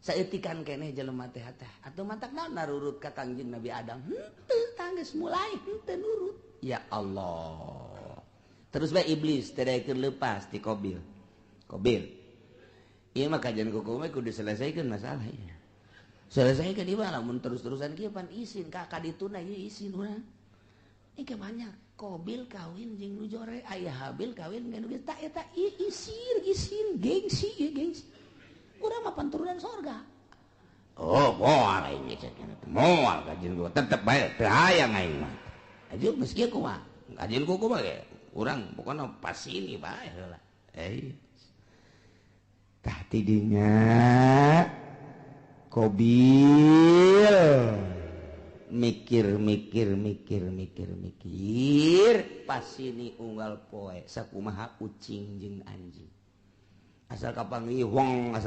saeutikan keneh jelema teh atuh mantak naon narurut ka Kangjeng Nabi Adam henteu tanggeus mulai henteu nurut ya Allah terus bae iblis teh daekeun leupas ti Qabil ieu mah kajian kumaha kudu selesaikeun masalah ieu selesaikeun ieu mah lamun terus-terusan kieu pan isin ka kadituna ieu isin urang engke banyak Qabil kawin jeung nu jore aya Habil kawin jeung nu tah eta isin gengsi urang mah panturunan sorga oh moal aing moal kajian gua tetep bae teu hayang aing mah ajeun geus kieu kumaha kajian kumaha ge urang pokona pas ini bae heula tah tidinya Qabil mikir pas ini unggal poe sakumaha ucing jeung anjing asal kapangi wong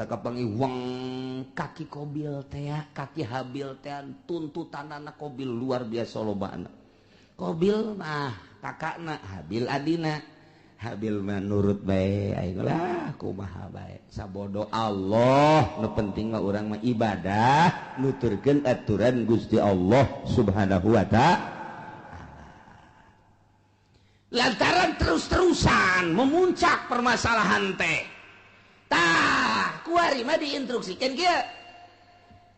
kaki Qabil teh kaki Habil teh tuntutanana Qabil luar biasa lobana. Qabil mah kakakna Habil adina. Habil mah nurut bae aing lah kumaha bae sabodo Allah nu penting mah urang mah ibadah nuturkeun aturan Gusti Allah Subhanahu wa ta'ala. Lantaran terus-terusan memuncak permasalahan teh. Tah, kuari mah diinstruksikan kieu.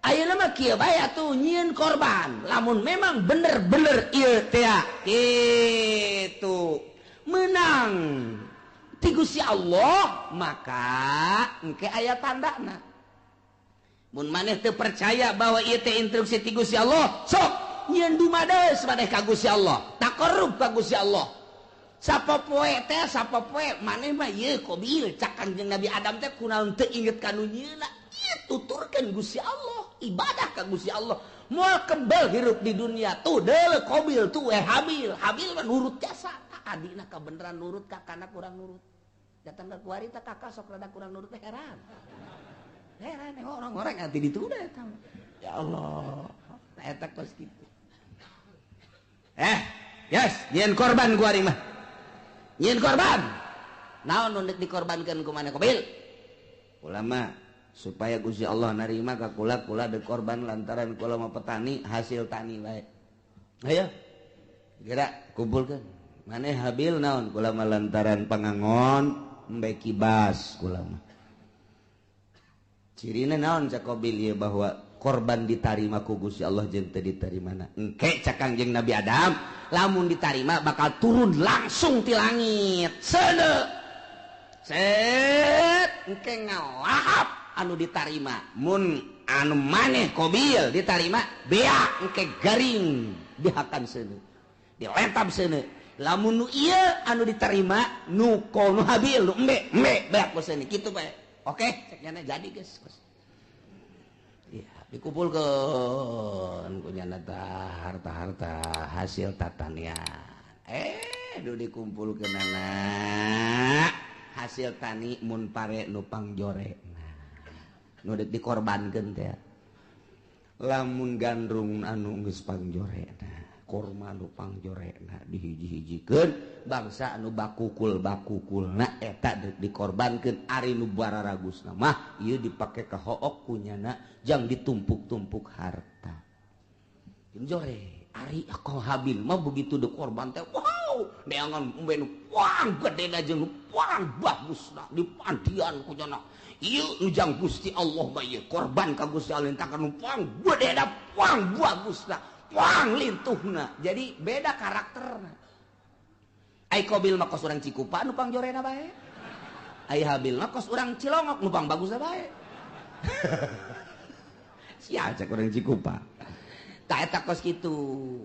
Ayeuna mah kieu bae atuh nyieun korban. Lamun memang bener-bener ieu teh kitu menang ti Gusti Allah, maka engke aya tandana. Mun maneh teu percaya bahwa ieu teh instruksi ti Gusti Allah, sok nyieun dumadeus maneh ka Gusti Allah, taqarrub ka Gusti Allah. Sapopoe maneh mah ieu Qabil cak Kanjeng Nabi Adam teh kunaon teu inget ka nu nyieuna, ieu tuturkeun Gusti Allah, ibadah ka Gusti Allah. Moal kebal hirup di dunia tuh deuleu Qabil tuh Habil mah nurut jasa. Adina kabeneran nurut kakana kurang nurut. Datang ke kuari teh kakak sok rada kurang nurut teh heran orang-orang ati dituda eta. Ya Allah, eta kos kitu. Yes, nyieun korban kuari mah. Nyieun korban. Naon nu dikorbankeun ku maneh Qabil? Ulama supaya Gusti Allah narima ka kula dikorban lantaran kula mah petani hasil tani bae. Ayo. Gerak kumpulkeun. Maneh Habil naon kula mah lantaran pangangon embe kibas kula mah. Cirina naon cak Qabil ieu bahwa korban ditarima ku Gusti Allah jeung teu ditarimana. Engke cak Kangjeng Nabi Adam lamun ditarima bakal turun langsung ti langit. Seuneu. Set engke ngalahap anu ditarima. Mun anu maneh Qabil ditarima bea engke garing dihakan seuneu. Dilentab seuneu. Lamun nu ieu anu diterima nu kono Habil nu embe beak bosna kitu bae. Oke, cek nyana jadi geus. Iya, dikumpulkeun ku nyana harta-harta hasil tatanian. Nu dikumpulkeunana hasil tani mun pare nu pangjore. Nu dikorbankeun teh. Lamun gandrung anu geus pangjore. Korma nu pangjorena dihiji-hijikeun bangsa anu bakukulna eta dikorbankeun ari nu bararagusna mah ieu dipake ka hook kunyana jang ditumpuk-tumpuk harta. Jore ari ka Habil mah begitu dikorban teh wow neangan umbe nu wang gedena jeung nu wang bagusna dipandian kunyana ieu nu jang Gusti Allah mah ieu korban ka Gusti Allah entakan nu wang gedena wang bagusna wang lintuhna jadi beda karakterna. Ai Qabil mah kos urang Cikupa nu pangjorena bae. Ai Habil mah kos urang Cilongok nu pang bagusna bae. Sia cek urang Cikupa. Tah eta kos kitu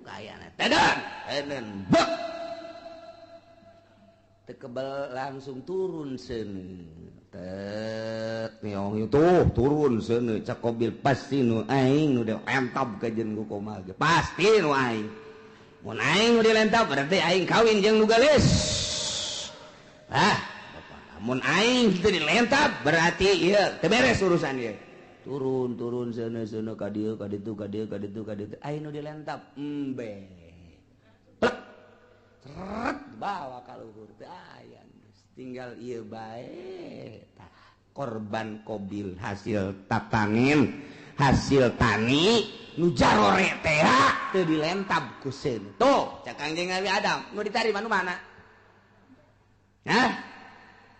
kayana. Teden bek. Teu kebal langsung turun seuneu. Neong itu turun seuneu cak Qabil pasti nu aing nu dilentab ka jeung ku komal ge pasti nu aing mun aing nu dilentab berarti aing kawin jeung nu gelis mun aing teu dilentab berarti ieu teu beres urusan ieu turun seuneu ka dieu ka ditu aing nu dilentab embe plek seret bawa ka luhur teu aya tinggal ieu bae korban Qabil hasil hasil tani nu jarore teh teu dilentab ku seun tuh cak Kangjeng Nabi Adam nu ditarima nu mana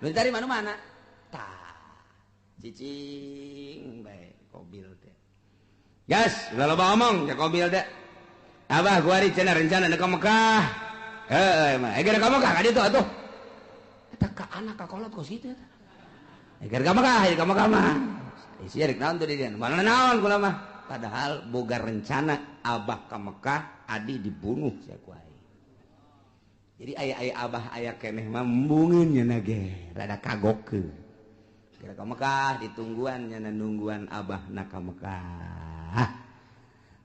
nu ditarima nu mana tah cicing bae Qabil teh gas udah loba omong cak Qabil teh abah gua ari cenah rencana ka Mekah mah eger ka Mekah ka ditu atuh ka anak ka kolot kos kitu eta. Eger ka Mekah mah. Isi rek naon teh dia. Mana naon kula mah. Padahal boga rencana abah ka Mekah adi dibunuh sia ku aing. Jadi aya abah aya keneh mah embungeun nya ge, rada kagokeun. Eger ka Mekah ditungguan nya nungguan abah na ka Mekah.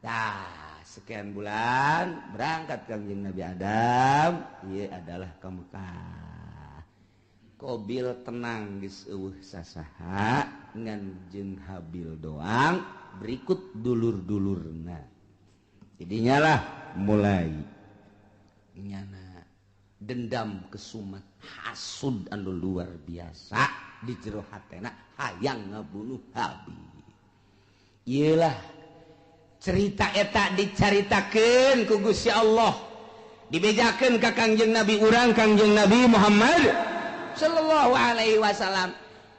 Tah, sekian bulan berangkat Kangjeng Nabi Adam, ieu adalah ka Mekah. Qabil tenang geus eueuh sasaha ngan jeung Habil doang berikut dulur-dulurna. Jadinya lah mulai nyana dendam kesumat hasud anu luar biasa di jero hatena hayang ngabunuh Habil. Iyalah cerita eta dicaritakeun ku Gusti Allah dibejakeun ka Kangjeng Nabi urang Kangjeng Nabi Muhammad sallallahu alaihi wasallam.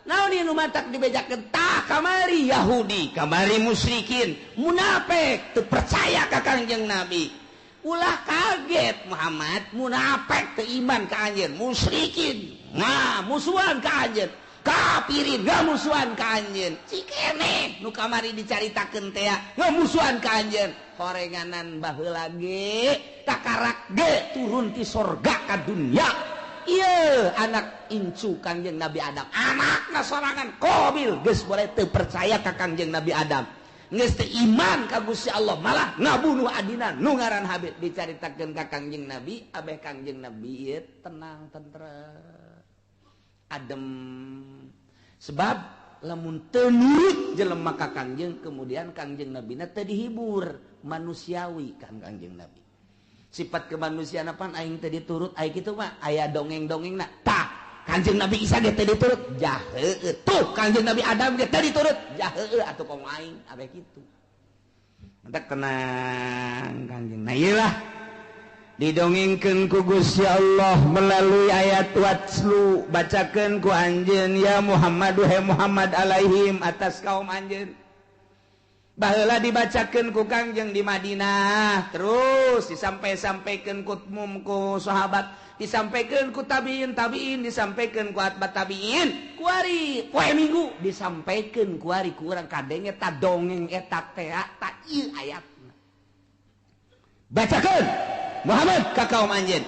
Naon ieu matak dibejakeun tah kamari Yahudi, kamari musyrikin, munafik teu percaya ka Kangjeng Nabi. Ulah kaget Muhammad, munafik teu iman ka anjeun, musyrikin nah musuhan ka anjeun, kafirin ngamusuhan ka anjeun. Cikene nu kamari dicaritakeun teh ngamusuhan ka anjeun. Horenganan baheula ge takarak ge turun ti sorga ka dunya. Iya anak incu Kangjeng Nabi Adam, anakna sorangan Qabil geus boleh teu percaya ka Kangjeng Nabi Adam, geus teu iman ka Gusti Allah, malah ngabunuh adina nu ngaran Habil. Dicaritakeun ka Kangjeng Nabi, abeh Kangjeng Nabi ieu tenang tentrem adem, sebab lamun teu nurut jelema ka Kangjeng, kemudian Kangjeng Nabi na teu dihibur, manusiawi kan Kangjeng Nabi. Sifat kemanusiaan apaan aing teh diturut aya kitu mah aya dongeng-dongengna. Tah Kangjeng Nabi Isa ge teh diturut, jah heueuh. Tuh Kangjeng Nabi Adam ge teh diturut, jah heueuh atuh kong aing ame kitu. Entek tenang Kangjeng. Nah iyalah didongengkeun ku Gusti Allah melalui ayat watslu bacakeun ku anjeun ya Muhammad he Muhammad alaihim atas kaum anjeun. Baheula dibacakeun ku Kangjeng di Madinah, terus disampai-sampaikeun ku umum ku sahabat, disampaikeun ku tabiin, disampaikeun ku atbat tabiin, ku ari poe Minggu disampaikeun ku ari ku urang kadenge ta dongeng eta teh ta ieu ayatna. Bacakeun Muhammad ka kaum anjeun.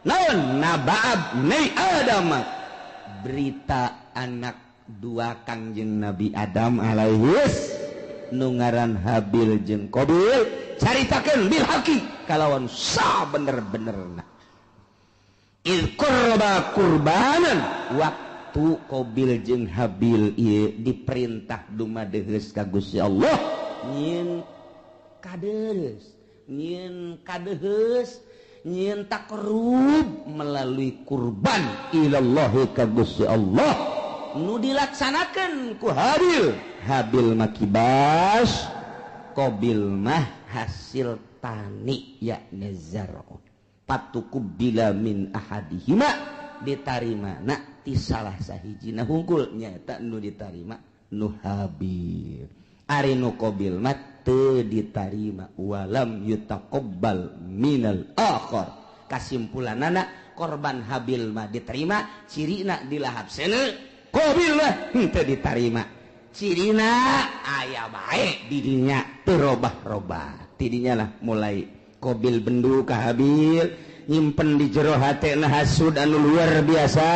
Naon naba'ab Nabi Adam, berita anak dua Kangjeng Nabi Adam alaihis nu ngaran Habil jeung Qabil, caritakeun bil haqi kalawan sa bener-benerna. Il qurba qurbanan, waktu Qabil jeung Habil ieu diperintah dumadeheus ka Gusti Allah nyieun kadeheus nyieun takrub melalui kurban ilallahi ka Gusti Allah nu dilaksanakeun ku Habil makibas, Qabil mah hasil tani yakni zar'u. Patukubila min ahadihima, ditarima na ti salah sahijina hungkul nyaeta nu ditarima nu Habil. Ari nu Qabil mah teu ditarima walam yutaqabbal minal akhar. Kasimpulanana korban Habil mah diterima, cirina dilahap seuneu, Qabil mah teu ditarima. Cirina aya bae didinya terobah-robah. Tidinya lah mulai Qabil bendu ka Habil, nyimpen di jero hatena hasud anu luar biasa,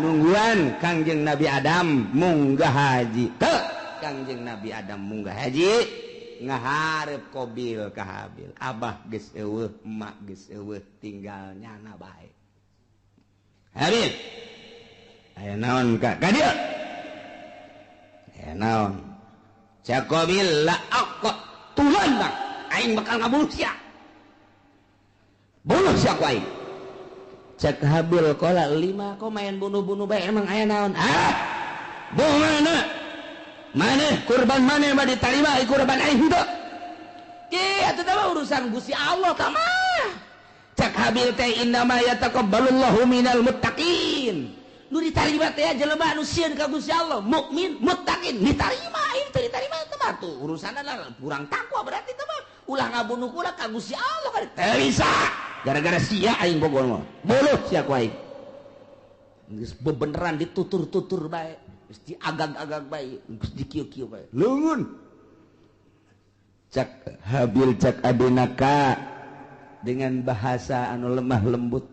nungguan Kangjeng Nabi Adam munggah haji. Teu Kangjeng Nabi Adam munggah haji, ngaharep Qabil ka Habil. Abah geus eueuh, emak geus eueuh, tinggal nyana bae. Habil, aya naon ka dieu? Naon cak Qabil la aqqa tulan bang aing bakal ngabunuh sia, bunuh sia ku aing. Cak Habil qala 5 kok main bunuh-bunuh bae emang aya naon? Mana kurban mana mah ditarima kurban aing henteu ge atuh teh urusan Gusti Allah tah mah. Cak Habil teh innama yataqabbalullahu minal muttaqin, nu ditarima teh jelema anu sieun ka Gusti Allah, mukmin, muttaqin, ditarima, ieu teh ditarima teh mah tuh urusanna kurang takwa berarti teh mah. Ulah ngabunuh kula ka Gusti Allah kan teu bisa. Gara-gara sia aing bogoh mah. Buluh sia ku aing. Geus bebeneran ditutur-tutur bae, geus diagag-agag bae, geus dikieu-kieu bae. Leungeun. Cak Habil cak adenaka dengan bahasa anu lemah lembut.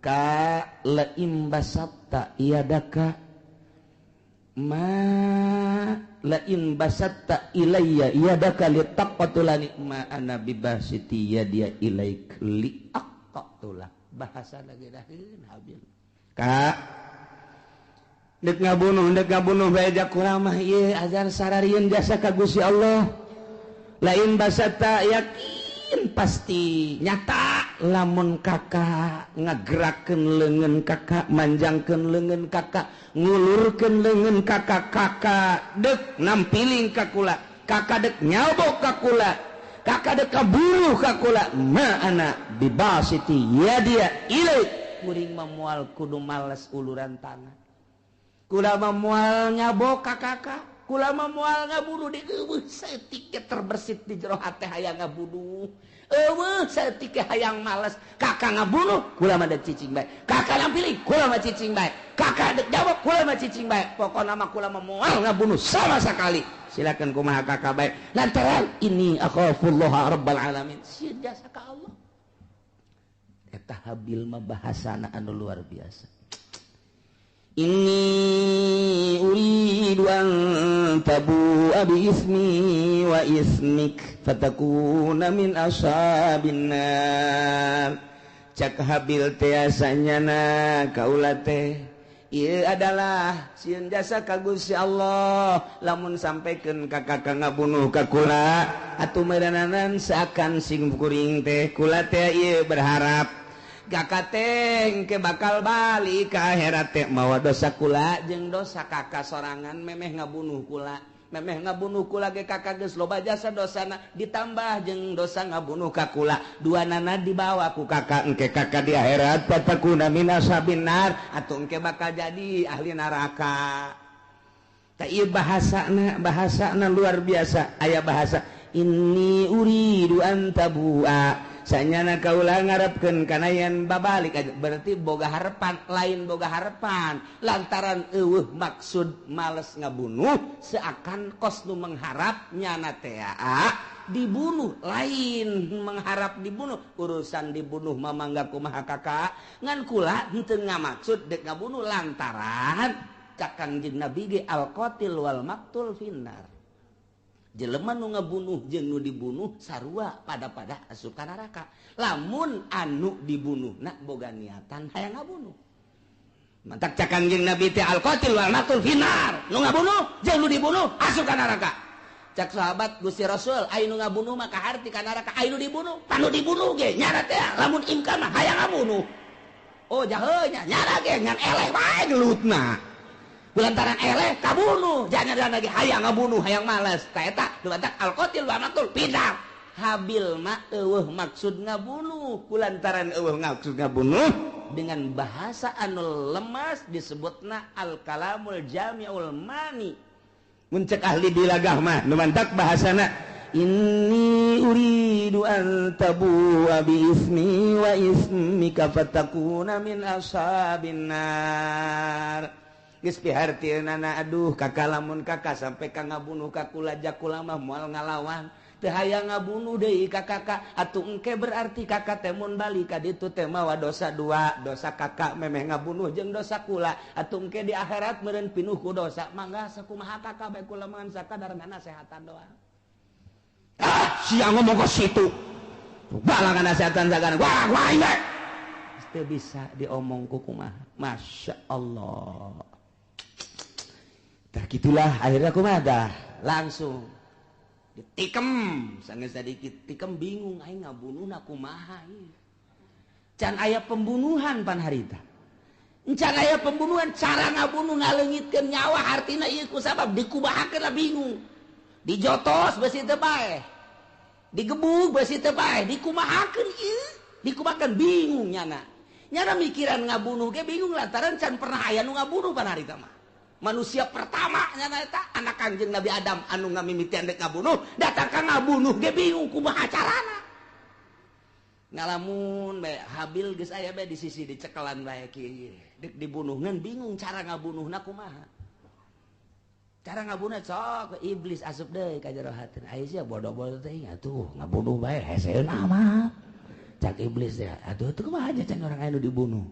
Ka la imbasatta iyadaka ma la imbasatta ilayya iyadaka litaqatulani ma ana bibasiti yadiya ilaik li aqatula. Bahasa lagi daheun Habil Kak dek ngabunuh bae kuramah ieu azan sararieun jasa ka Gusti Allah lain basata yakin pasti nyata lamun kakak ngagerakeun leungeun kakak manjangkeun leungeun kakak ngulurkeun leungeun kakak dek nampiling ka kula kakak dek nyabok ka kula kakak dek kabunuh ka kula ma ana bibasiti ya dia ilai kuring memual kudu males uluran tangan kula memual nyabok ka kakak kula memual ngabunuh di eueuh saeutik terbersit di jero hate hayang ngabunuh eueuh saeutik hayang males kakak ngabunuh kula mah dek cicing bae kakak nampilih kula mah cicing bae kakak dek jawab kula mah cicing bae pokona mah kula memual ngabunuh sama sekali silakan kumaha kakak bae lantaran ini akhafullah rabbal alamin sieun jasa ka Allah eta habil mah bahasana anu luar biasa inni uridu an tabu'a bi ismi wa ismik fatakuna min ashabin nar cak habil teh asanyana kaula teh ieu adalah sieun jasa ka Gusti Allah lamun sampekeun ka kakak ngabunuh ka kula atuh meureunanan seakan sing kuring teh kula teh ieu berharap kakak teh ke bakal balik ka akhirat teh mawa dosa kula jeung dosa kakak sorangan memeh ngabunuh kula ge kakak geus loba jasa dosana ditambah jeung dosa ngabunuh ka kula duanana dibawa ku kakak engke kakak di akhirat fatakuna min ashabin nar atuh engke bakal jadi ahli neraka tah ieu bahasana luar biasa aya bahasa inni uridu an tabu'a sanyana kaula ngarepkeun kana yen babalik berarti boga harapan lain boga harapan lantaran eueuh maksud males ngabunuh seakan kos nu mengharap nyana teh dibunuh lain mengharap dibunuh urusan dibunuh mamangga kumaha kakak ngan kula henteu ngamaksud dek ngabunuh lantaran cak Kangjeng Nabi ge al qatil wal maqtul finnar jelema nu ngabunuh jeung nu dibunuh sarua pada asup ka neraka lamun anu dibunuhna boga niatan hayang ngabunuh mantak cak Kangjeng Nabi teh al qatil wal maqtul finnar nu ngabunuh jeung nu dibunuh asup ka neraka cak sahabat Gusti Rasul aya nu ngabunuh mah kaharti ka neraka aya nu dibunuh panu dibunuh ge nyana teh lamun imkan mah hayang ngabunuh oh jaheuh nya nyana ge ngan eleh bae gelutna lantaran eleh kabunuh jangan lagi hayang ngabunuh hayang malas ta eta dumadak alqatil wa maqtul pindah habil mah eueuh maksud ngabunuh kulantaran eueuh maksud ngabunuh dengan bahasa anu lemas disebutna al kalamul jami'ul mani mun cek ahli dilagah mah dumadak bahasana inni uridu an tabu'a bi ismi wa ismika fatakuna min ashabin nar geus pihartieunana aduh kakak lamun kakak sampai ka ngabunuh ka kula jakula mah moal ngalawan teu hayang ngabunuh deui ka kakak atuh engke berarti kakak teh mun balik ka ditu teh mawa dosa dua dosa kakak memeh ngabunuh jeung dosa kula atuh engke di akhirat meureun pinuh ku dosa mangga sakumaha kakak bae kula mangan sakadar nasehatan doang sia ngomong ka situ bala nasehatan sakadar wah ini teu bisa diomong ku kumaha masya Allah. Tah gitulah akhirnya kumaha langsung ditikem sanggeus sadikit tikem bingung aing ngabunuhna kumaha ieu can aya pembunuhan pan harita can aya pembunuhan cara ngabunuh ngaleungitkeun nyawa hartina ieu ku sabab dikumahakeun bingung dijotos besi teu bae digebug besi teu bae dikumahakeun ieu dikumahakeun bingung nyana mikiran ngabunuh ge bingung lantaran can pernah aya nu ngabunuh pan harita mah manusia pertama nyana eta anak Kangjeng Nabi Adam anu ngamimitian dek ngabunuh datang ka ngabunuh ge bingung kumaha carana ngalamun bae habil geus aya bae di sisi dicekelan bae kieu dek dibunuhneun bingung cara ngabunuhna kumaha cara ngabunuh sok iblis asup deui ka jero hateun aya sia bodoh-bodoh teh atuh ngabunuh bae heseun amat cak iblis teh atuh teu kumaha aja can urang aya nu dibunuh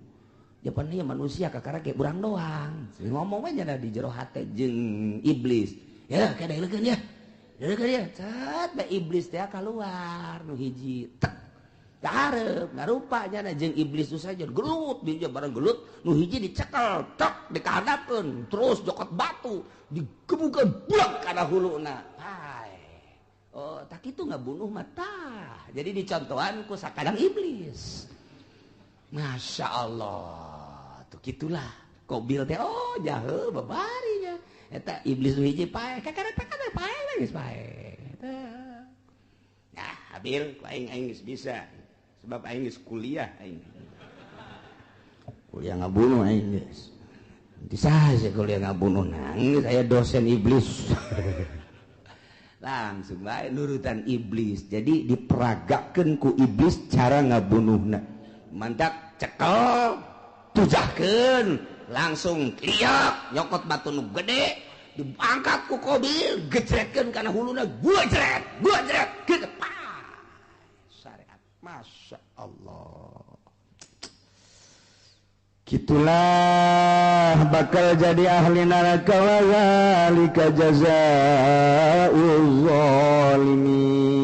japan ieu manusia kakara kayak urang doang ngomong aja di jero hate jeung iblis ya kadeulekeun ya deulekeun ya cat bae iblis teh keluar nu hiji tek rupanya jeung iblis itu saja gelut dia barang gelut nu hiji dicekel tek dikahadapeun terus jokot batu digebukeun bulak kana huluna oh tak itu ngabunuh mata jadi dicontohan ku sakadang iblis Masya Allah tuh gitulah Qabil teh oh jahe babarinya eta iblis nu hiji pae kakara pae geus pae nah Habil ku aing geus bisa sebab aing geus kuliah kuliah ngabunuh aing geus di saha kuliah ngabunuh nangis aya dosen iblis langsung bae nurutan iblis jadi diperagakeun ku iblis cara ngabunuhna mantak cekel tujahkeun langsung kliak nyokot batu nu gede diangkat ku Qabil gejretkeun kana huluna gua jret gitu syariat Masya Allah gitulah bakal jadi ahli neraka wa zalika jazaa'ul zalimin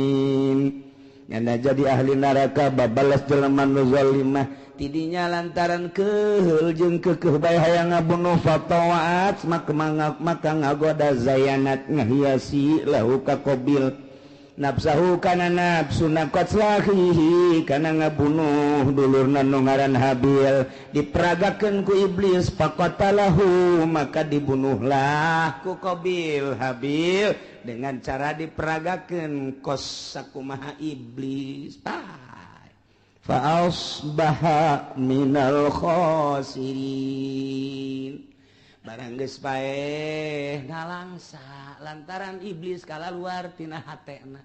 nyana jadi ahli neraka babalas jelema nu zalimah tidinya lantaran keheul jeung keukeuh bae hayang ngabunuh fatawaat maka ngagoda zayanat ngahiasi lahu ka Qabil nafsahu kana nafsu naqatslahi kana ngabunuh dulurna nu ngaran Habil diperagakeun ku iblis faqatalahu maka dibunuhlah ku Qabil Habil dengan cara diperagakeun kos sakumaha iblis fa asbaha minal khasirin barang geus paeh ngalangsa lantaran iblis kalaluar tina hatena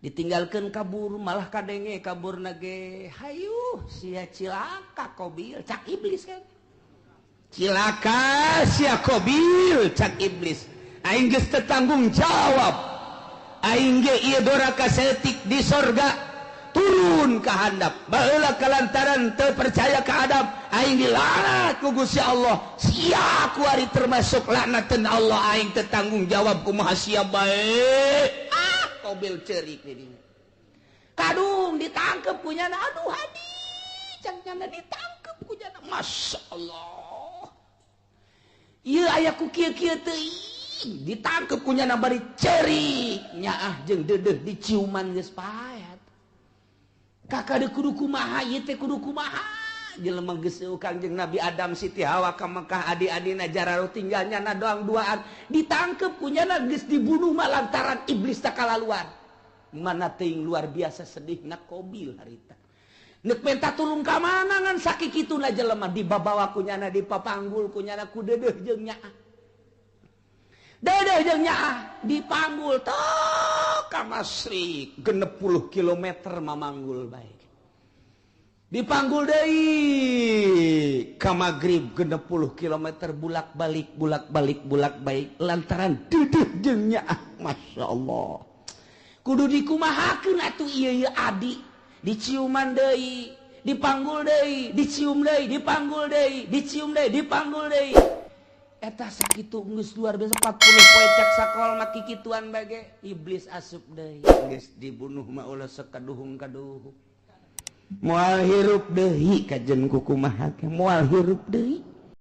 ditinggalkeun kabur malah kadenge kaburna ge hayu sia cilaka Qabil cak iblis kan cilaka sia Qabil cak iblis aing geus teu tanggung jawab aing ge ieu doraka setik di sorga turun ke handap baheula kalantaran teu percaya ke Adam aing dilaknat ku Gusti Allah sia ku ari termasuk laknateun Allah aing teu tanggung jawab kumaha sia bae Qabil ceurik di dinya kadung ditangkep ku nyana aduh hadi cang nyana ditangkep ku nyana masyaallah ieu aya ku kieu-kieu teuing ditangkep ku nyana bari ceurik nyaah jeung deudeuh diciuman geus pae kakak kudu kumaha ieu teh kudu kumaha jelema geus Kangjeng Nabi Adam Siti Hawa ka Mekah adi-adina jararo tinggalnya na doang duaan ditangkep kunyana geus dibunuh mah lantaran iblis tak kalaluar mana teuing luar biasa sedihna Qabil harita neuk menta turun ka mana ngan sakikituna jelema dibabawa kunyana dipapanggul kunyana ku deudeuh jeung nyaah deudeuh jeung nyaah dipanggul tok ka Masrik 60 kilometer mamanggul bae dipanggul deui ka Magrib 60 kilometer bulak-balik lantaran deudeuh jeung nyaah masyaallah kudu dikumahakeun atuh ieu adi diciuman deui dipanggul deui dicium deui dipanggul deui dicium deui dipanggul deui eta sakitu geus luar biasa 40 poe cak sakol maki kituan bage iblis asup deui geus dibunuh mah ulah sakaduhung-kaduhung moal hirup deui kajen kukumaha moal hirup deui